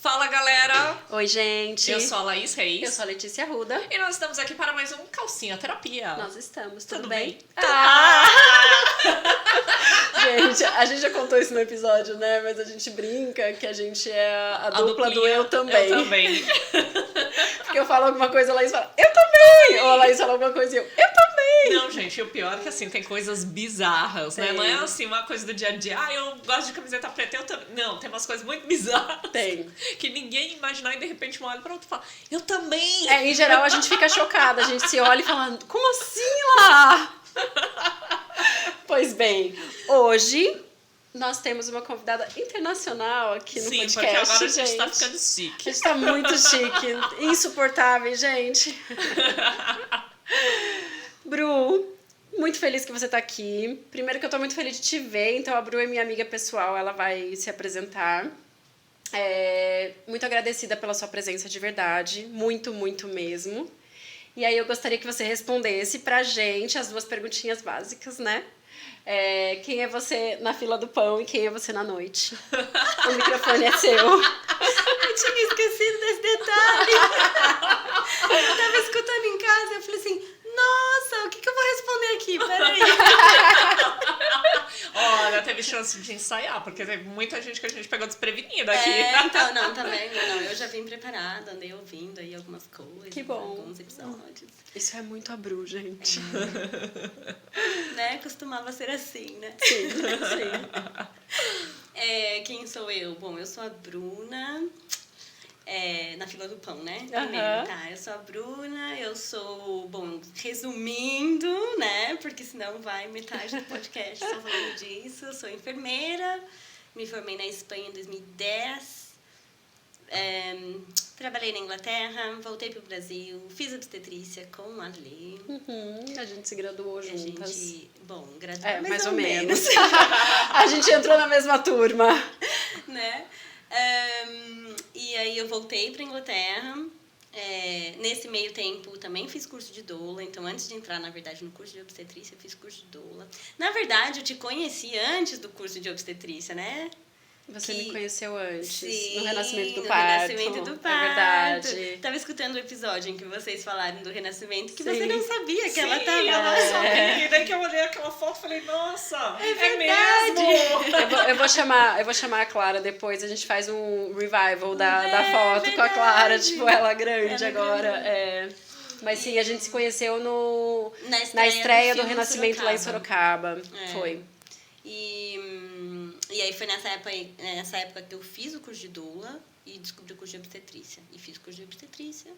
Fala, galera! Oi, gente! Eu sou a Laís Reis. Eu sou a Letícia Arruda. E nós estamos aqui para mais um Calcinha Terapia. Nós estamos, tudo bem? bem? Gente, a gente já contou isso no episódio, né? Mas a gente brinca que a gente é a dupla do eu também. Eu também. Porque eu falo alguma coisa, a Laís fala, eu também! Ou a Laís fala alguma coisa e eu também! Não, gente, o pior é que assim, tem coisas bizarras, né? Não é assim uma coisa do dia a dia, eu gosto de camiseta preta, eu também. Não, tem umas coisas muito bizarras. Tem. Que ninguém ia imaginar e de repente uma olha pra outra e fala, eu também! Em geral a gente fica chocada, a gente se olha e fala, como assim lá? Pois bem, hoje nós temos uma convidada internacional aqui no podcast. Sim, porque agora a gente gente. tá ficando chique. A gente tá muito chique, insuportável, gente. Bru, muito feliz que você tá aqui. Primeiro que eu tô muito feliz de te ver, então a Bru é minha amiga pessoal, ela vai se apresentar. Muito agradecida pela sua presença de verdade, muito, muito mesmo. E aí eu gostaria que você respondesse pra gente as duas perguntinhas básicas, né? Quem é você na fila do pão e quem é você na noite? O microfone é seu. Eu tinha esquecido desse detalhe. Eu tava escutando em casa e eu falei assim, nossa, o que eu vou responder aqui? Peraí. Olha, teve chance de ensaiar, porque teve muita gente que a gente pegou desprevenida aqui. Então, não, tá vendo? Não, eu já vim preparada, andei ouvindo aí algumas coisas. Que bom. Alguns episódios. Isso é muito a Bru, gente. Né? Costumava ser assim, né? Sim, sim. Quem sou eu? Bom, eu sou a Bruna, na fila do pão, né? Aham. Tá, eu sou a Bruna, eu sou, bom, resumindo, né? Porque senão vai metade do podcast só falando disso. Eu sou enfermeira, me formei na Espanha em 2010. Trabalhei na Inglaterra, voltei pro Brasil, fiz obstetrícia com a Lê. A gente se graduou A juntas. gente, bom, graduou Mais ou menos. A gente entrou na mesma turma. Né? E aí eu voltei pra Inglaterra. Nesse meio tempo também fiz curso de doula. Então antes de entrar, na verdade, no curso de obstetrícia, eu fiz curso de doula. Na verdade, eu te conheci antes do curso de obstetrícia, né? Você me conheceu antes, Sim, no Renascimento do no Parto. Renascimento do Parto. É verdade. Tava escutando o episódio em que vocês falaram do Renascimento, que Sim. você não sabia que ela Sim, tava eu lá. não sabia. E daí que eu olhei aquela foto e falei, nossa, é verdade. mesmo! Eu vou chamar a Clara depois, a gente faz um revival da foto com a verdade. Clara, tipo, ela grande Ela agora. grande. Mas sim, a gente se conheceu Na na estreia do filme Renascimento lá em Sorocaba. Foi. E aí foi nessa época que eu fiz o curso de doula e descobri o curso de obstetrícia. E fiz o curso de obstetrícia.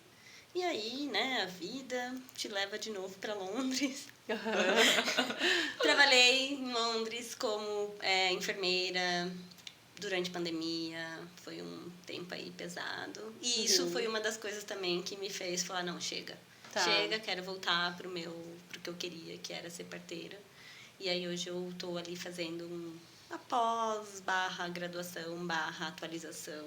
E aí, né, a vida te leva de novo para Londres. Trabalhei em Londres como enfermeira durante a pandemia. Foi um tempo aí pesado. E isso foi uma das coisas também que me fez falar, não, chega. Tá. Chega, quero voltar pro que eu queria, que era ser parteira. E aí hoje eu tô ali fazendo a pós/graduação/ atualização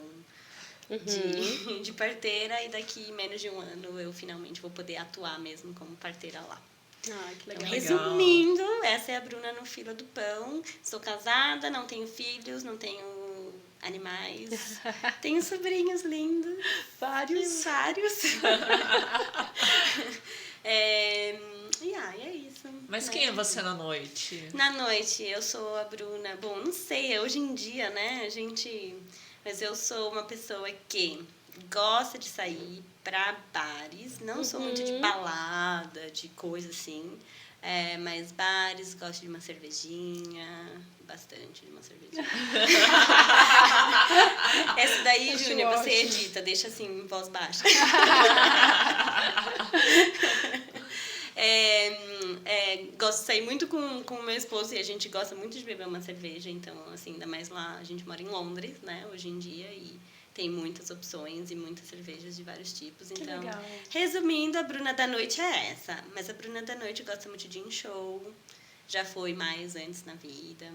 de parteira, e daqui menos de um ano eu finalmente vou poder atuar mesmo como parteira lá. Ah, que Então, legal. resumindo, essa é a Bruna no fila do pão. Sou casada, não tenho filhos, não tenho animais. Tenho sobrinhos lindos. Vários. É isso. Mas quem é você na noite? Na noite, eu sou a Bruna. Bom, não sei, hoje em dia, né, mas eu sou uma pessoa que gosta de sair pra bares. Não sou muito de balada, de coisa assim. Mas bares, gosto de uma cervejinha. Bastante de uma cervejinha. Essa daí, Acho Júnior, você ótimo. edita, deixa assim, em voz baixa. Gosto de sair muito com o meu esposo e a gente gosta muito de beber uma cerveja. Então, assim, ainda mais lá, a gente mora em Londres, né, hoje em dia. E Tem muitas opções e muitas cervejas de vários tipos. Que Então, legal. resumindo, a Bruna da Noite é essa. Mas a Bruna da Noite gosta muito de ir em show. Já foi mais antes na vida.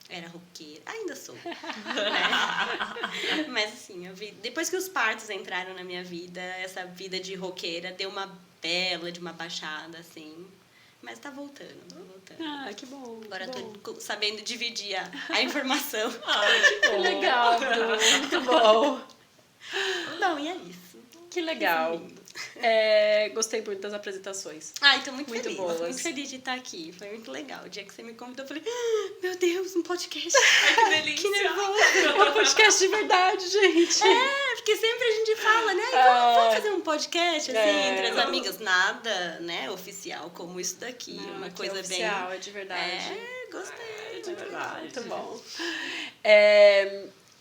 Era roqueira. Ainda sou. Né? Mas assim, depois que os partos entraram na minha vida, essa vida de roqueira deu uma bela de uma baixada, assim. Mas tá voltando, tá voltando. Ah, que bom. Agora que eu bom. tô sabendo dividir a informação. Que legal, Bru. Muito bom. Não, e é isso. Que legal. Resumindo. Gostei muito das apresentações. Ai, tô muito Muito feliz. boas. Muito feliz de estar aqui. Foi muito legal. O dia que você me convidou, eu falei, meu Deus, um podcast. Ai, que delícia. Que nervoso. É um podcast de verdade, gente. Porque sempre a gente fala, né? Vamos fazer um podcast, assim, entre as amigas. Nada, né, oficial como isso daqui. Não, uma aqui coisa é oficial, é de verdade. Gostei. É verdade. Muito verdade. bom.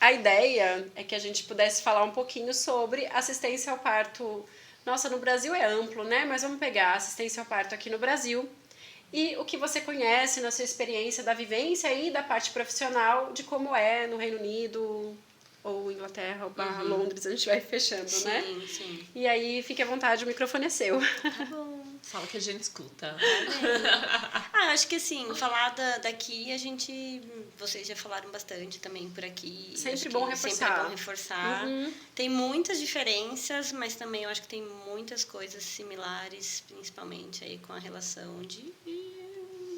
A ideia é que a gente pudesse falar um pouquinho sobre assistência ao parto. Nossa, no Brasil é amplo, né? Mas vamos pegar assistência ao parto aqui no Brasil e o que você conhece na sua experiência da vivência e da parte profissional de como é no Reino Unido ou Inglaterra ou barra Londres, a gente vai fechando, né? Sim, sim. E aí, fique à vontade, o microfone é seu. Tá bom. Fala que a gente escuta. Acho que assim, falar daqui, vocês já falaram bastante também por aqui. Sempre Acho bom que reforçar. Sempre é bom reforçar. Uhum. Tem muitas diferenças, mas também eu acho que tem muitas coisas similares, principalmente aí com a relação de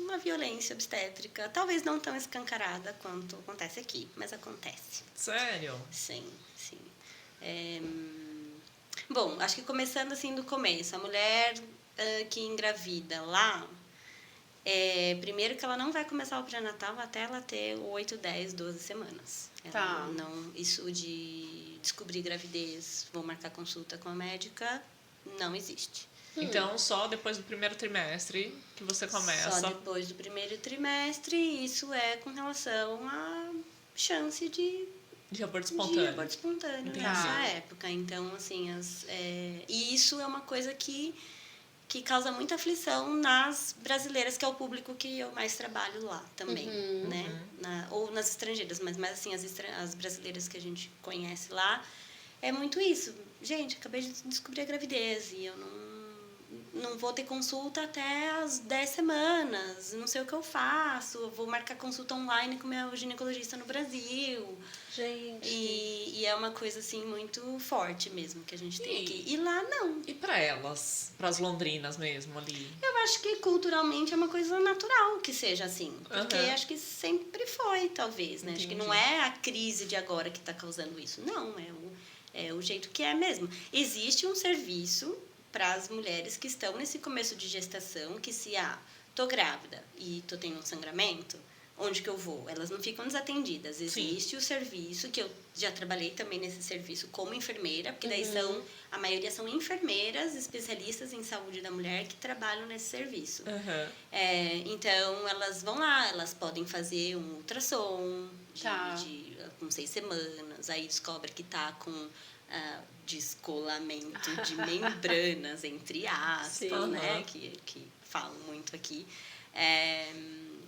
uma violência obstétrica. Talvez não tão escancarada quanto acontece aqui, mas acontece. Sério? Sim, sim. Bom, acho que começando assim do começo, a mulher que engravida lá, primeiro que ela não vai começar o pré-natal até ela ter 8, 10, 12 semanas. Tá. Isso de descobrir gravidez, vou marcar consulta com a médica, não existe. Então, só depois do primeiro trimestre que você começa. Só depois do primeiro trimestre, isso é com relação à chance de aborto de espontâneo. aborto espontâneo Entendi. nessa época. Então, assim, e isso é uma coisa que causa muita aflição nas brasileiras, que é o público que eu mais trabalho lá também, né? Ou nas estrangeiras, mas mais assim, as brasileiras que a gente conhece lá, é muito isso. Gente, acabei de descobrir a gravidez e eu não vou ter consulta até as 10 semanas, não sei o que eu faço, eu vou marcar consulta online com meu ginecologista no Brasil. Gente. E é uma coisa, assim, muito forte mesmo que a gente tem E- aqui. E lá, não. E pra elas? Pras londrinas mesmo ali? Eu acho que culturalmente é uma coisa natural que seja assim. Porque Aham. acho que sempre foi, talvez, né? Acho que Entendi. não é a crise de agora que está causando isso. Não, é o jeito que é mesmo. Existe um serviço para as mulheres que estão nesse começo de gestação, que se tô grávida e tô tendo um sangramento, onde que eu vou? Elas não ficam desatendidas. Existe o serviço, que eu já trabalhei também nesse serviço como enfermeira, porque daí a maioria são enfermeiras, especialistas em saúde da mulher que trabalham nesse serviço. Aham. Então, elas vão lá, elas podem fazer um ultrassom Tá. com 6 semanas, aí descobre que tá com descolamento de membranas, entre aspas, Sim. né? Que falam muito aqui.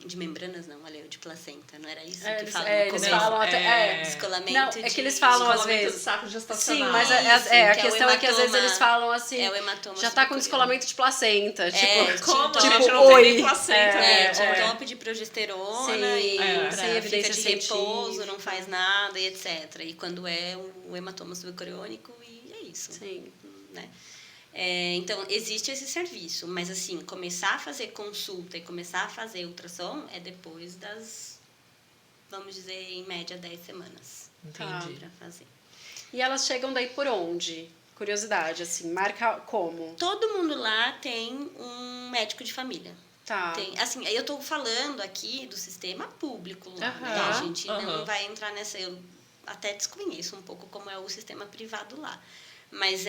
De membranas, não, olha, de placenta, não era isso que Eles falam eles no começo? falam até... Descolamento Não, é de... que eles falam às Descolamento vezes... do saco gestacional. Sim, mas Isso, a que é o questão é que às vezes hematoma- eles falam assim... É o hematoma já tá com subcutâneo. descolamento de placenta. Tipo, Como? Tipo, a gente tipo, não tem oi. nem placenta Tipo, mesmo. top de progesterona Sim, e é. sem fica evidência de repouso, científica. não faz nada e etc. E quando é o hematoma subcoriônico, e é isso. Sim. Né? Então, existe esse serviço, mas assim, começar a fazer consulta e começar a fazer ultrassom é depois das, vamos dizer, em média 10 semanas. Entendi. Pra fazer. E elas chegam daí por onde? Curiosidade, assim, marca como? Todo mundo lá tem um médico de família. Tá. Assim, eu estou falando aqui do sistema público lá, né? Aham. A gente não Aham. vai entrar nessa... Eu até desconheço um pouco como é o sistema privado lá. Mas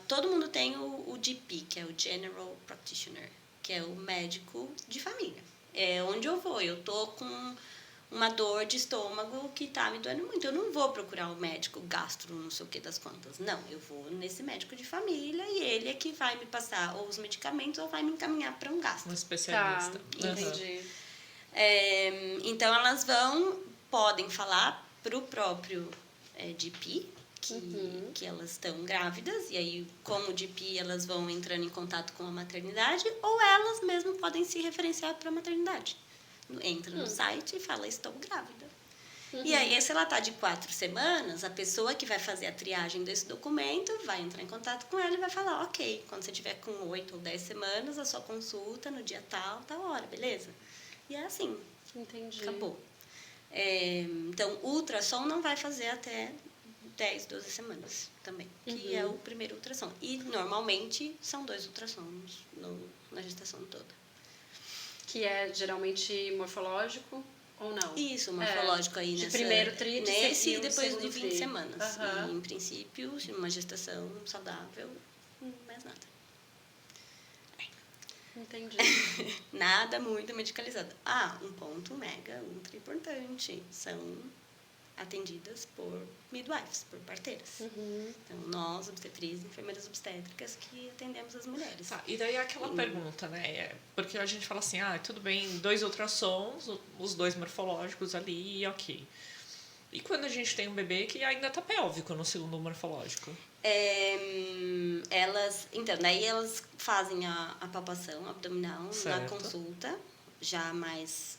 todo mundo tem o GP, que é o General Practitioner, que é o médico de família. É onde eu vou. Eu tô com uma dor de estômago que tá me doendo muito. Eu não vou procurar um médico gastro, não sei o que das quantas. Não, eu vou nesse médico de família e ele é que vai me passar ou os medicamentos ou vai me encaminhar para um gastro. Um especialista. Tá, Aham. entendi. Então, elas podem falar para o próprio GP, que elas estão grávidas, e aí, como GP, elas vão entrando em contato com a maternidade, ou elas mesmo podem se referenciar para a maternidade. Entra no site e fala, estou grávida. E aí, se ela está de 4 semanas, a pessoa que vai fazer a triagem desse documento vai entrar em contato com ela e vai falar, ok, quando você tiver com 8 ou 10 semanas, a sua consulta no dia tal hora, beleza? E é assim. Entendi. Acabou. Então, o ultrassom não vai fazer até 10, 12 semanas também, que é o primeiro ultrassom. E, normalmente, são 2 ultrassons na gestação toda. Que é geralmente morfológico ou não? Isso, morfológico aí de nessa... primeiro tri, Nesse e o depois segundo de 20 tri. semanas. E, em princípio, uma gestação saudável, mais nada. Entendi. Nada muito medicalizado. Um ponto mega ultra importante. São atendidas por midwives, por parteiras. Então, nós, obstetrizes, enfermeiras obstétricas, que atendemos as mulheres. Tá, e daí é aquela pergunta, né? Porque a gente fala assim, tudo bem, 2 ultrassons, os 2 morfológicos ali, ok. E quando a gente tem um bebê que ainda tá pélvico no segundo morfológico? Então, daí elas fazem a palpação abdominal na consulta, já mais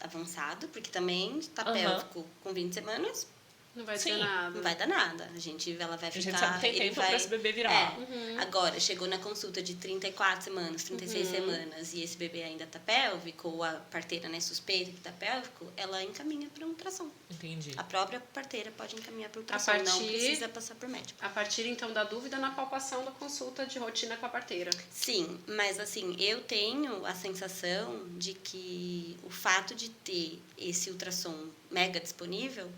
avançado, porque também está pélvico com 20 semanas. Não vai ser nada. Não vai dar nada. Ela vai ficar... A gente sabe que tem tempo para esse bebê virar. Agora, chegou na consulta de 34 semanas, 36 semanas, e esse bebê ainda está pélvico, ou a parteira, né, suspeita que está pélvico, ela encaminha para um ultrassom. Entendi. A própria parteira pode encaminhar para o ultrassom, não precisa passar por médico. A partir, então, da dúvida na palpação da consulta de rotina com a parteira. Sim, mas assim, eu tenho a sensação de que o fato de ter esse ultrassom mega disponível,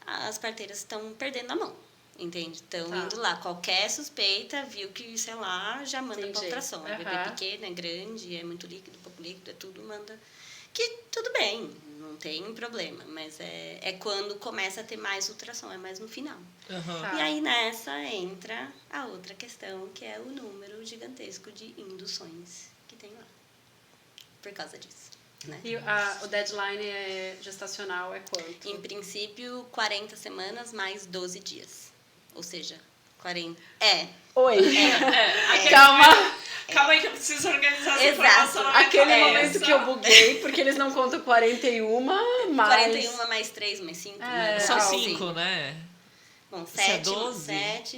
as parteiras estão perdendo a mão, entende? Estão indo lá, qualquer suspeita, viu que, sei lá, já manda para ultrassom. É bebê pequeno, é grande, é muito líquido, pouco líquido, é tudo, manda. Que tudo bem, não tem problema, mas é quando começa a ter mais ultrassom, é mais no final. E aí nessa entra a outra questão, que é o número gigantesco de induções que tem lá, por causa disso. Né? E o deadline gestacional é quanto? Em princípio, 40 semanas mais 12 dias. Ou seja, 40... Oi. Calma aí que eu preciso organizar essa Exato. informação. Aquele momento que eu buguei, porque eles não contam 41 mais... 41 mais 3 mais 5. São 5, né? Bom, 7,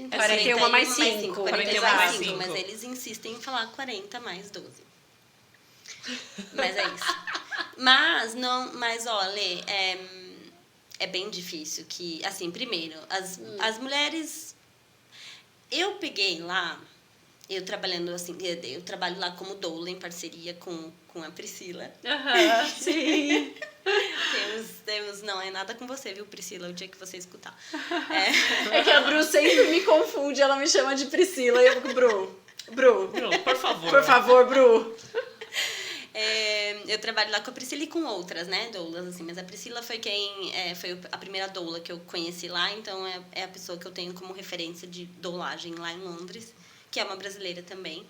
41 mais 5. 41 mais 5, mas eles insistem em falar 40 mais 12. Mas é isso. Mas olha, é bem difícil que, assim, primeiro, as mulheres, eu peguei lá, eu trabalho lá como doula em parceria com a Priscila. Sim. Não é nada com você, viu, Priscila, o dia que você escutar. É que a Bru sempre me confunde, ela me chama de Priscila e eu fico, Bru, por favor. Por favor, Bru. Eu trabalho lá com a Priscila e com outras, né, doulas, assim, mas a Priscila foi foi a primeira doula que eu conheci lá, então é a pessoa que eu tenho como referência de doulagem lá em Londres, que é uma brasileira também.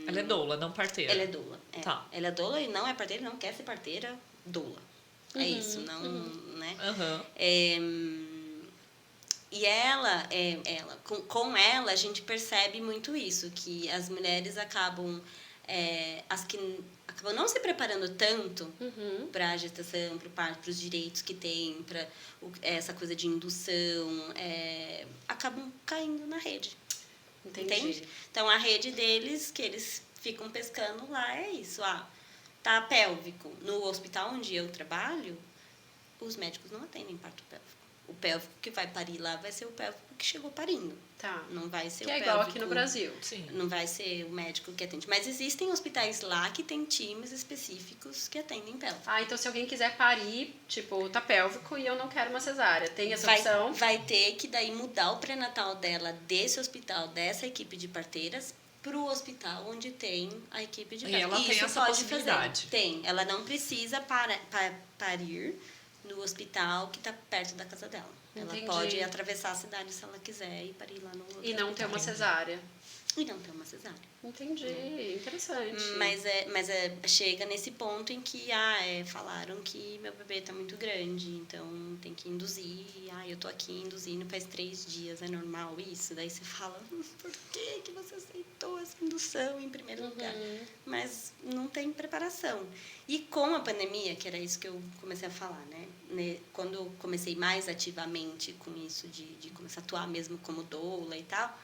Ela é doula, não parteira. Ela é doula. Tá. Ela é doula e não é parteira, não quer ser parteira, doula. É isso, não, né? E com ela a gente percebe muito isso, que as mulheres acabam as que acabam não se preparando tanto para a gestação, para o parto, para os direitos que tem, para essa coisa de indução, acabam caindo na rede. Entende? Então, a rede deles, que eles ficam pescando lá, é isso. Tá pélvico. No hospital onde eu trabalho, os médicos não atendem parto pélvico. O pélvico que vai parir lá vai ser o pélvico que chegou parindo. Tá. Não vai ser que o é pélvico... igual aqui no Brasil. Sim. Não vai ser o médico que atende. Mas existem hospitais lá que tem times específicos que atendem pélvico. Então se alguém quiser parir, tipo, tá pélvico e eu não quero uma cesárea, tem essa opção? Vai ter que daí mudar o pré-natal dela desse hospital, dessa equipe de parteiras, pro hospital onde tem a equipe de pélvico. E ela tem essa possibilidade. Tem. Ela não precisa parir no hospital que está perto da casa dela. Entendi. Ela pode atravessar a cidade se ela quiser e parir lá no outro E não ter uma cesárea. e não ter uma cesárea. Entendi, interessante. Chega nesse ponto em que falaram que meu bebê tá muito grande, então tem que induzir. Eu tô aqui induzindo faz 3 dias, é normal isso? Daí você fala, por que você aceitou essa indução em primeiro lugar? Mas não tem preparação. E com a pandemia, que era isso que eu comecei a falar, né? Quando eu comecei mais ativamente com isso, de começar a atuar mesmo como doula e tal,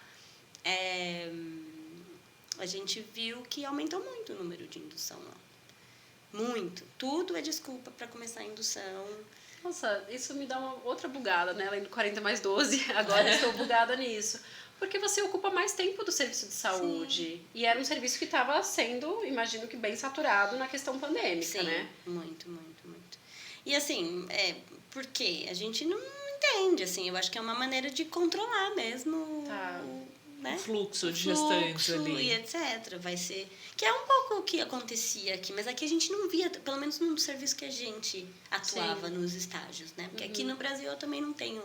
a gente viu que aumentou muito o número de indução lá. Muito. Tudo é desculpa para começar a indução. Nossa, isso me dá uma outra bugada, né? Além do 40 mais 12, agora estou bugada nisso. Porque você ocupa mais tempo do serviço de saúde. Sim. E era um serviço que estava sendo, imagino que bem saturado na questão pandêmica, sim, né? Muito, muito, muito. E assim, por quê? A gente não entende, assim. Eu acho que é uma maneira de controlar mesmo... Tá. Né? O fluxo de gestantes ali. E etc. Vai ser... Que é um pouco o que acontecia aqui, mas aqui a gente não via, pelo menos no serviço que a gente atuava nos estágios, né? Porque aqui no Brasil eu também não tenho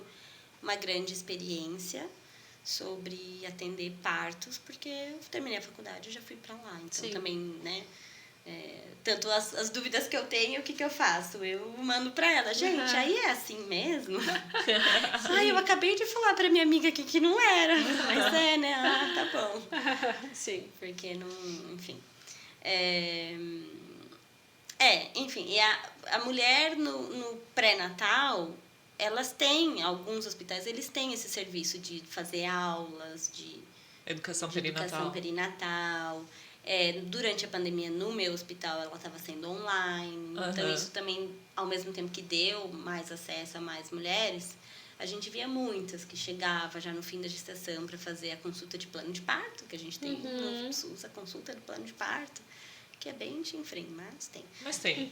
uma grande experiência sobre atender partos, porque eu terminei a faculdade e já fui para lá. Então também, né? Tanto as dúvidas que eu tenho, o que eu faço? Eu mando pra ela, gente, aí é assim mesmo? Eu acabei de falar pra minha amiga aqui que não era, mas né? Tá bom. Sim. Porque não, enfim. Enfim, e a mulher no pré-natal, elas têm, alguns hospitais, eles têm esse serviço de fazer aulas de educação perinatal. Durante a pandemia, no meu hospital, ela estava sendo online. Então, isso também, ao mesmo tempo que deu mais acesso a mais mulheres, a gente via muitas que chegavam já no fim da gestação para fazer a consulta de plano de parto, que a gente tem no SUS, a consulta de plano de parto, que é bem chinfrim, mas tem. Mas tem.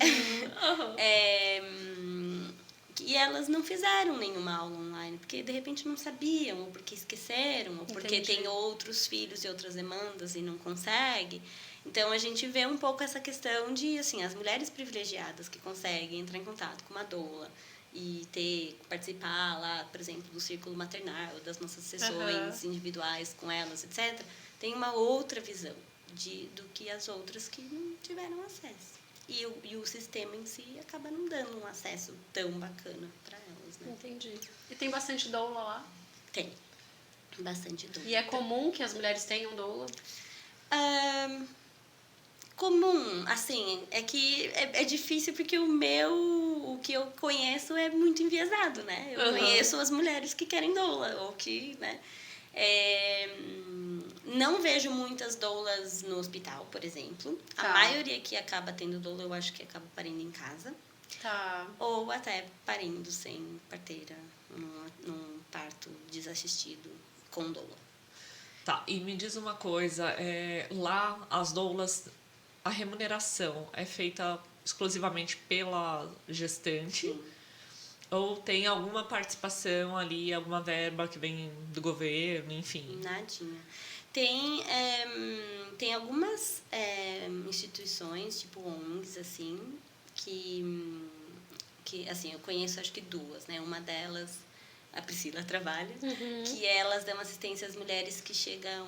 E elas não fizeram nenhuma aula online, porque de repente não sabiam, ou porque esqueceram, ou porque tem outros filhos e outras demandas e não consegue. Então, a gente vê um pouco essa questão de, assim, as mulheres privilegiadas que conseguem entrar em contato com uma doula e participar lá, por exemplo, do círculo maternal, das nossas sessões individuais com elas, etc., tem uma outra visão do que as outras que não tiveram acesso. E o sistema em si acaba não dando um acesso tão bacana para elas, né? Entendi. E tem bastante doula lá? Tem. Bastante doula. E é comum que as mulheres tenham doula? Comum, assim, é que é difícil porque o que eu conheço é muito enviesado, né? Eu conheço as mulheres que querem doula, ou que, né? Não vejo muitas doulas no hospital, por exemplo. A maioria que acaba tendo doula, eu acho que acaba parindo em casa. Tá. Ou até parindo sem parteira, num parto desassistido com doula. Tá, e me diz uma coisa, lá as doulas, a remuneração é feita exclusivamente pela gestante? Sim. Ou tem alguma participação ali, alguma verba que vem do governo, enfim? Nadinha. Tem algumas instituições, tipo ONGs, assim, que assim, eu conheço acho que 2, né? Uma delas, a Priscila trabalha, que elas dão assistência às mulheres que chegam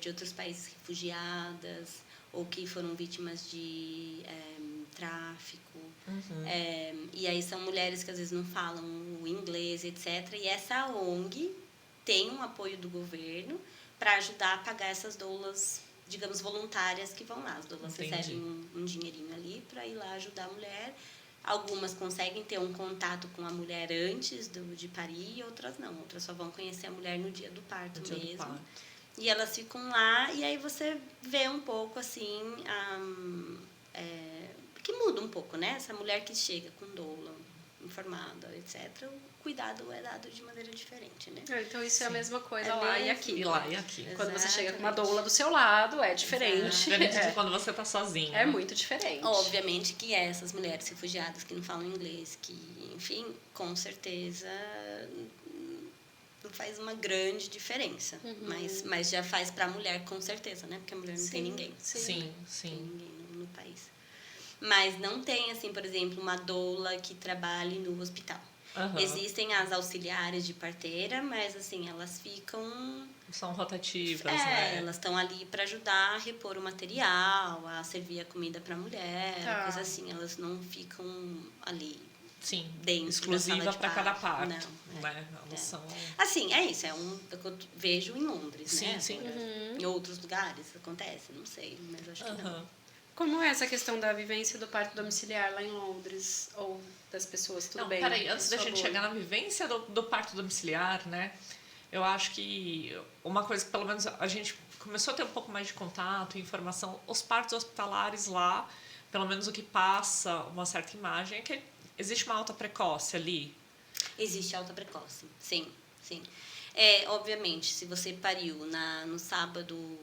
de outros países refugiadas ou que foram vítimas de tráfico. E aí são mulheres que às vezes não falam o inglês, etc. E essa ONG tem um apoio do governo para ajudar a pagar essas doulas, digamos, voluntárias que vão lá. As doulas recebem um dinheirinho ali para ir lá ajudar a mulher. Algumas conseguem ter um contato com a mulher antes de parir e outras não. Outras só vão conhecer a mulher no dia do parto mesmo. E elas ficam lá e aí você vê um pouco assim... que muda um pouco, né? Essa mulher que chega com doula, informada, etc., o cuidado é dado de maneira diferente, né? Então isso é a mesma coisa lá e aqui. E lá e aqui. Quando você chega com uma doula do seu lado, é diferente. Diferente de quando você tá sozinha. É muito diferente. Obviamente que essas mulheres refugiadas que não falam inglês, que, enfim, com certeza não faz uma grande diferença. Mas já faz pra mulher, com certeza, né? Porque a mulher não tem ninguém. Sim. Não tem ninguém no país. Mas não tem, assim, por exemplo, uma doula que trabalhe no hospital. Aham. Existem as auxiliares de parteira, mas assim, elas ficam... São rotativas, né? elas estão ali para ajudar a repor o material, a servir a comida para a mulher, Tá. coisa assim. Elas não ficam ali Sim, dentro exclusiva da sala de para cada parto. parte. Não, Né? Elas é. são... Assim, é isso. É o que eu vejo em Londres, Sim, né? sim. Agora, em outros lugares acontece, não sei, mas eu acho que não. Aham. Como é essa questão da vivência do parto domiciliar lá em Londres? Ou das pessoas, tudo Não, bem? peraí, antes da sua gente bolha. chegar na vivência do parto domiciliar, né? Eu acho que uma coisa que pelo menos a gente começou a ter um pouco mais de contato e informação, os partos hospitalares lá, pelo menos o que passa uma certa imagem é que existe uma alta precoce ali. Existe alta precoce, sim, sim. Obviamente, se você pariu no sábado,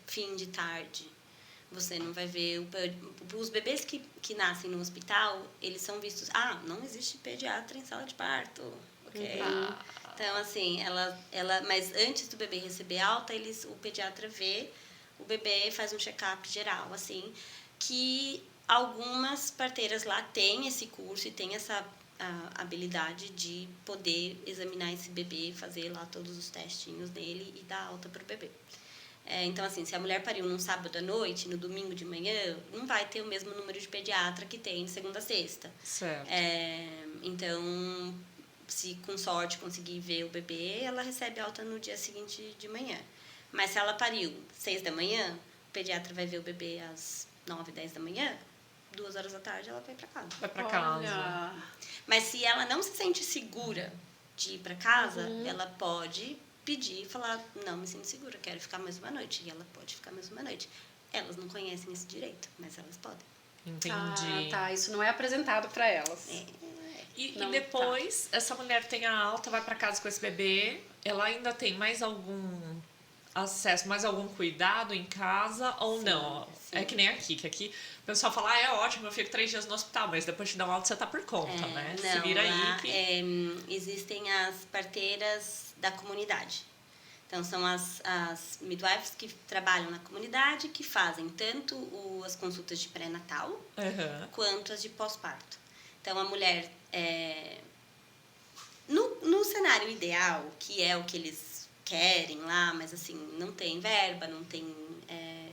fim de tarde, você não vai ver... Os bebês que nascem no hospital, eles são vistos... não existe pediatra em sala de parto, ok? Então, assim, mas antes do bebê receber alta, o pediatra vê o bebê, faz um check-up geral, assim, que algumas parteiras lá têm esse curso e têm essa habilidade de poder examinar esse bebê, fazer lá todos os testinhos dele e dar alta para o bebê. Então, assim, se a mulher pariu num sábado à noite, no domingo de manhã, não vai ter o mesmo número de pediatra que tem de segunda a sexta. Certo. Então, se com sorte conseguir ver o bebê, ela recebe alta no dia seguinte de manhã. Mas se ela pariu 6 da manhã, o pediatra vai ver o bebê às 9, 10 da manhã, 2 horas da tarde ela vai para casa. Vai pra casa. Olha. Mas se ela não se sente segura de ir para casa, ela pode pedir e falar, não me sinto segura, quero ficar mais uma noite. E ela pode ficar mais uma noite. Elas não conhecem esse direito, mas elas podem. Entendi. Tá. Isso não é apresentado para elas. E Não, depois, essa mulher tem a alta, vai pra casa com esse bebê, ela ainda tem mais algum acesso, mais algum cuidado em casa ou Sim, não? sim. É que nem aqui, que aqui o pessoal fala, é ótimo, eu fico 3 dias no hospital, mas depois de dar um alta você tá por conta, né? Se Não, vira lá, aí que... existem as parteiras da comunidade. Então, são as midwives que trabalham na comunidade, que fazem tanto as consultas de pré-natal, Aham. quanto as de pós-parto. Então, a mulher, no cenário ideal, que é o que eles querem lá, mas assim, não tem verba, não tem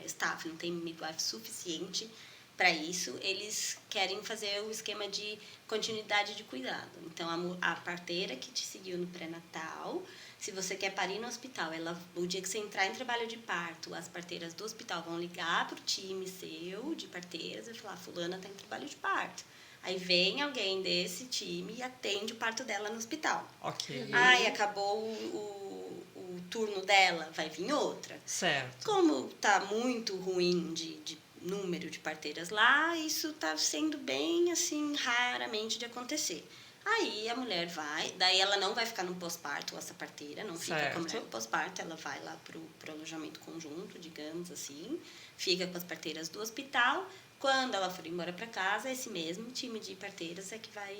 staff, não tem midwife suficiente para isso, eles querem fazer o esquema de continuidade de cuidado. Então, a parteira que te seguiu no pré-natal, se você quer parir no hospital, o dia que você entrar em trabalho de parto, as parteiras do hospital vão ligar pro time seu de parteiras e falar, fulana está em trabalho de parto. Aí vem alguém desse time e atende o parto dela no hospital. Ok. Acabou o turno dela, vai vir outra. Certo. Como tá muito ruim de número de parteiras lá, isso tá sendo bem, assim, raramente de acontecer. Aí a mulher vai, daí ela não vai ficar no pós-parto, essa parteira não fica com a mulher no pós-parto, ela vai lá pro alojamento conjunto, digamos assim, fica com as parteiras do hospital. Quando ela for embora para casa, esse mesmo time de parteiras é que vai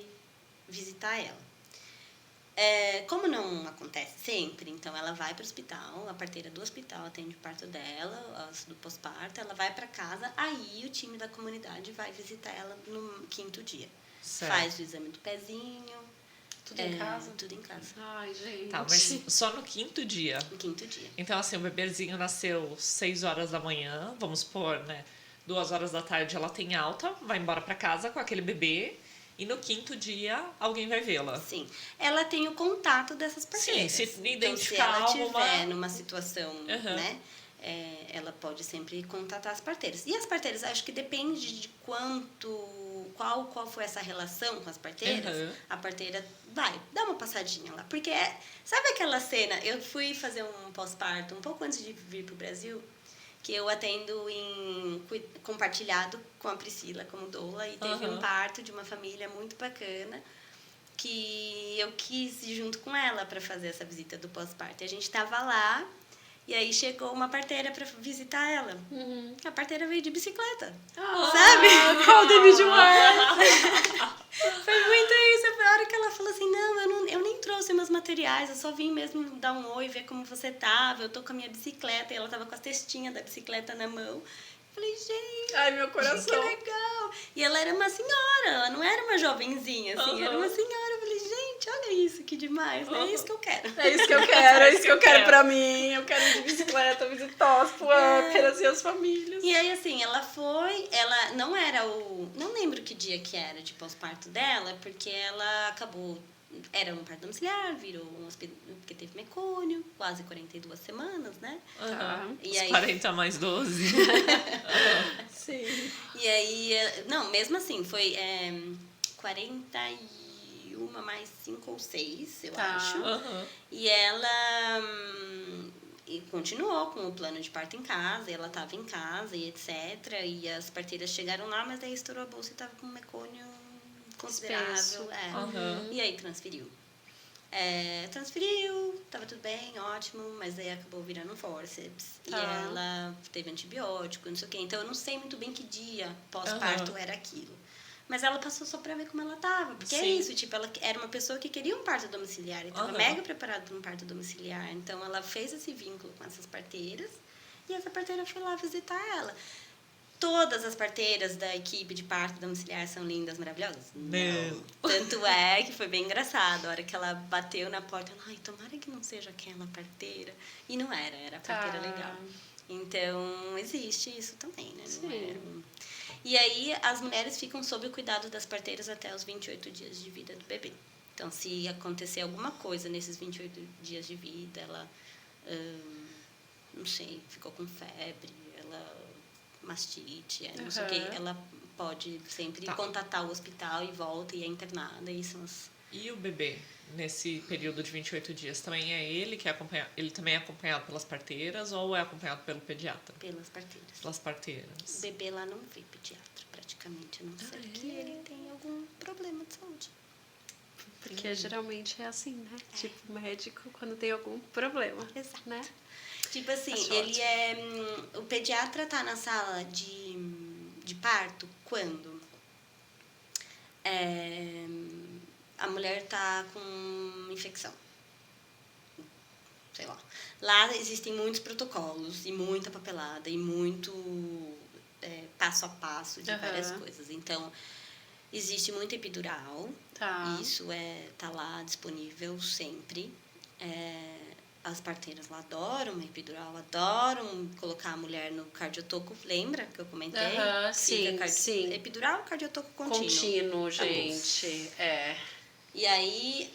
visitar ela. Como não acontece sempre, então ela vai para o hospital, a parteira do hospital atende o parto dela, do pós-parto, ela vai para casa, aí o time da comunidade vai visitar ela no 5º dia. Certo. Faz o exame do pezinho. Tudo em casa? Tudo em casa. Ai, gente. Tá, mas só no 5º dia. No 5º dia. Então, assim, o bebezinho nasceu 6 horas da manhã, vamos supor, né? 2 horas da tarde ela tem alta, vai embora pra casa com aquele bebê e no 5º dia alguém vai vê-la. Sim. Ela tem o contato dessas parteiras. Sim, se então, identificar se ela alguma... tiver numa situação, né? Ela pode sempre contatar as parteiras. E as parteiras, acho que depende de qual foi essa relação com as parteiras, a parteira vai, dá uma passadinha lá. Porque, sabe aquela cena, eu fui fazer um pós-parto um pouco antes de vir pro Brasil, que eu atendo em compartilhado com a Priscila como doula, e teve um parto de uma família muito bacana, que eu quis ir junto com ela para fazer essa visita do pós-parto. E a gente estava lá, e aí chegou uma parteira para visitar ela. A parteira veio de bicicleta, sabe? Call the midwife! Foi muito isso. Foi a hora que ela falou assim, não, eu nem trouxe meus materiais, eu só vim mesmo dar um oi, ver como você tava. Eu tô com a minha bicicleta, e ela tava com a cestinha da bicicleta na mão. falei, gente, Ai, meu coração. que legal. E ela era uma senhora, ela não era uma jovenzinha, assim, era uma senhora. Eu falei, gente, olha isso, que demais, né? É isso que eu quero. É isso que eu quero, é isso que eu quero pra mim. Eu quero ir de bicicleta, visitar os puérperas e as famílias. E aí, assim, ela não era não lembro que dia que era de pós-parto dela, porque ela acabou, era um parto domiciliar, virou um hospital, porque teve mecônio, quase 42 semanas, né? E E aí, 40 mais 12. Sim. e aí, não, mesmo assim, foi 41 mais 5 ou 6, eu acho. E ela e continuou com o plano de parto em casa, e ela estava em casa e etc. E as parteiras chegaram lá, mas daí estourou a bolsa e estava com um mecônio considerável. E aí transferiu. Transferiu, tava tudo bem, ótimo, mas aí acabou virando um forceps. E ela teve antibiótico, não sei o quê. Então eu não sei muito bem que dia pós-parto era aquilo. Mas ela passou só pra ver como ela tava. Porque é isso, tipo, ela era uma pessoa que queria um parto domiciliar. E tava mega preparada para um parto domiciliar. Então ela fez esse vínculo com essas parteiras. E essa parteira foi lá visitar ela. Todas as parteiras da equipe de parto domiciliar são lindas, maravilhosas? Não. Tanto é que foi bem engraçado. A hora que ela bateu na porta, ela, ai, tomara que não seja aquela parteira. E não era a parteira legal. Então, existe isso também, né? Sim. E aí, as mulheres ficam sob o cuidado das parteiras até os 28 dias de vida do bebê. Então, se acontecer alguma coisa nesses 28 dias de vida, ela, não sei, ficou com febre, ela mastite, não sei o quê, ela pode sempre contatar o hospital e volta e é internada. E são as... E o bebê, nesse período de 28 dias, também é ele que é acompanhado? Ele também é acompanhado pelas parteiras ou é acompanhado pelo pediatra? Pelas parteiras. Pelas parteiras. O bebê lá não vê pediatra, praticamente, a não ser que ele tem algum problema de saúde. Porque geralmente é assim, né? Tipo, médico quando tem algum problema. Exato. Né? Tipo assim, ele o pediatra tá na sala de parto quando a mulher tá com infecção. Sei lá. Lá existem muitos protocolos e muita papelada e muito passo a passo de várias coisas. Então, existe muita epidural. Isso tá lá disponível sempre. As parteiras lá adoram uma epidural, adoram colocar a mulher no cardiotoco. Lembra que eu comentei? Sim. Epidural, cardiotoco contínuo. Contínuo, gente. E aí,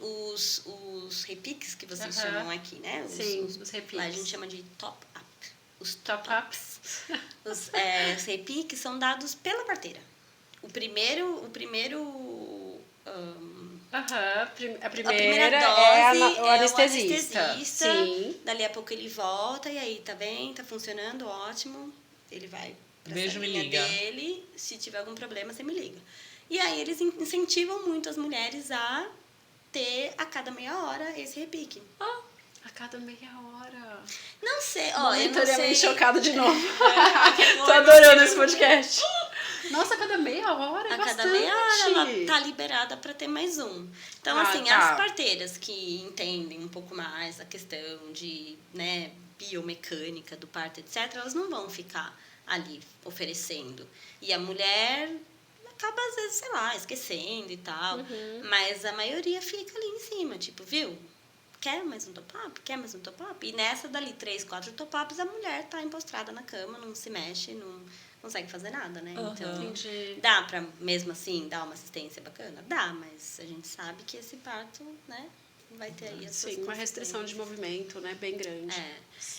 os repiques que vocês chamam aqui, né? Os repiques. Lá a gente chama de top-up. Os top-ups. Os repiques são dados pela parteira. A primeira dose o anestesista. Sim. Dali a pouco ele volta e aí, tá bem, tá funcionando, ótimo. Ele vai pra salinha dele. Se tiver algum problema, você me liga. E aí eles incentivam muito as mulheres a ter a cada meia hora esse repique. A cada meia hora. Não sei, eu não sei. Chocada de novo. Tô adorando esse podcast. Nossa, a cada meia hora a cada meia hora ela tá liberada para ter mais um. Então, as parteiras que entendem um pouco mais a questão de, né, biomecânica do parto, etc., elas não vão ficar ali oferecendo. E a mulher acaba, às vezes, sei lá, esquecendo e tal. Mas a maioria fica ali em cima, tipo, viu? Quer mais um top-up? Quer mais um top-up? E nessa dali, 3, 4 top-ups, a mulher tá empostrada na cama, não se mexe, não consegue fazer nada, né? Então, dá pra, mesmo assim, dar uma assistência bacana? Dá, mas a gente sabe que esse parto, né, vai ter aí as suas uma restrição de movimento, né, bem grande.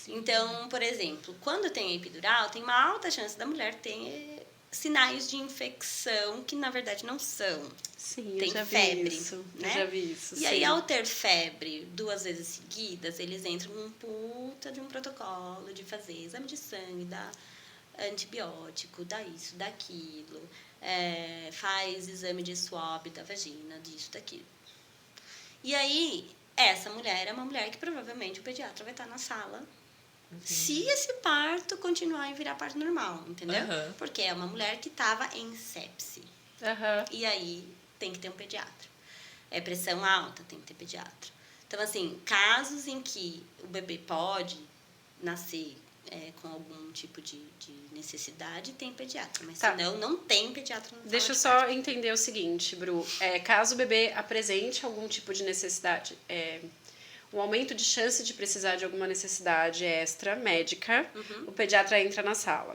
Então, por exemplo, quando tem epidural, tem uma alta chance da mulher ter sinais de infecção que, na verdade, não são. Sim, tem eu já febre, vi isso. né? Eu já vi isso. E aí, ao ter febre 2 vezes seguidas, eles entram num puta de um protocolo de fazer exame de sangue, dar antibiótico, dá isso, daquilo, faz exame de swab da vagina, disso, daquilo. E aí, essa mulher é uma mulher que provavelmente o pediatra vai estar na sala se esse parto continuar em virar parto normal, entendeu? Porque é uma mulher que estava em sepse. E aí, tem que ter um pediatra. É pressão alta, tem que ter pediatra. Então, assim, casos em que o bebê pode nascer com algum tipo de necessidade, tem pediatra. Mas Tá. senão, não tem pediatra no Deixa eu só entender o seguinte, Bru. Caso o bebê apresente algum tipo de necessidade, um aumento de chance de precisar de alguma necessidade extra médica, o pediatra entra na sala.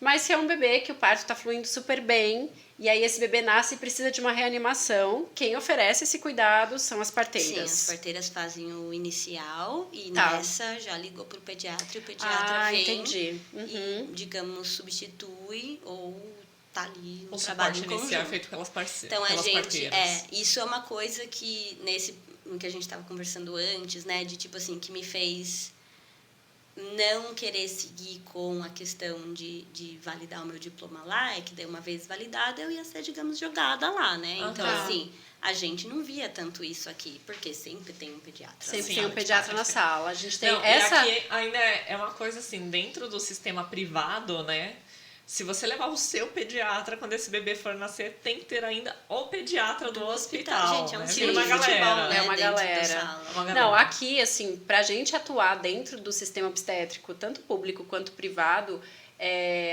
Mas se é um bebê que o parto está fluindo super bem, e aí esse bebê nasce e precisa de uma reanimação, quem oferece esse cuidado são as parteiras. Sim, as parteiras fazem o inicial e Tá. nessa já ligou pro pediatra e o pediatra vem entendi. e, digamos, substitui ou tá ali no O trabalho suporte em inicial é conjunto. feito pelas parceiras. Então, a pelas gente, parteiras. isso é uma coisa que, no que a gente estava conversando antes, né, de tipo assim, que me fez não querer seguir com a questão de validar o meu diploma lá, é que daí uma vez validada eu ia ser, digamos, jogada lá, né? Então, Aham. assim, a gente não via tanto isso aqui, porque sempre tem um pediatra. Sempre Sim, tem um pediatra na sim. sala. A gente tem Não, essa... e aqui ainda é uma coisa assim, dentro do sistema privado, né? Se você levar o seu pediatra quando esse bebê for nascer, tem que ter ainda o pediatra do hospital. Gente, é um né? time Vira de uma futebol, galera. né? É uma dentro da galera. sala. Uma galera. Não, aqui, assim, pra gente atuar dentro do sistema obstétrico, tanto público quanto privado,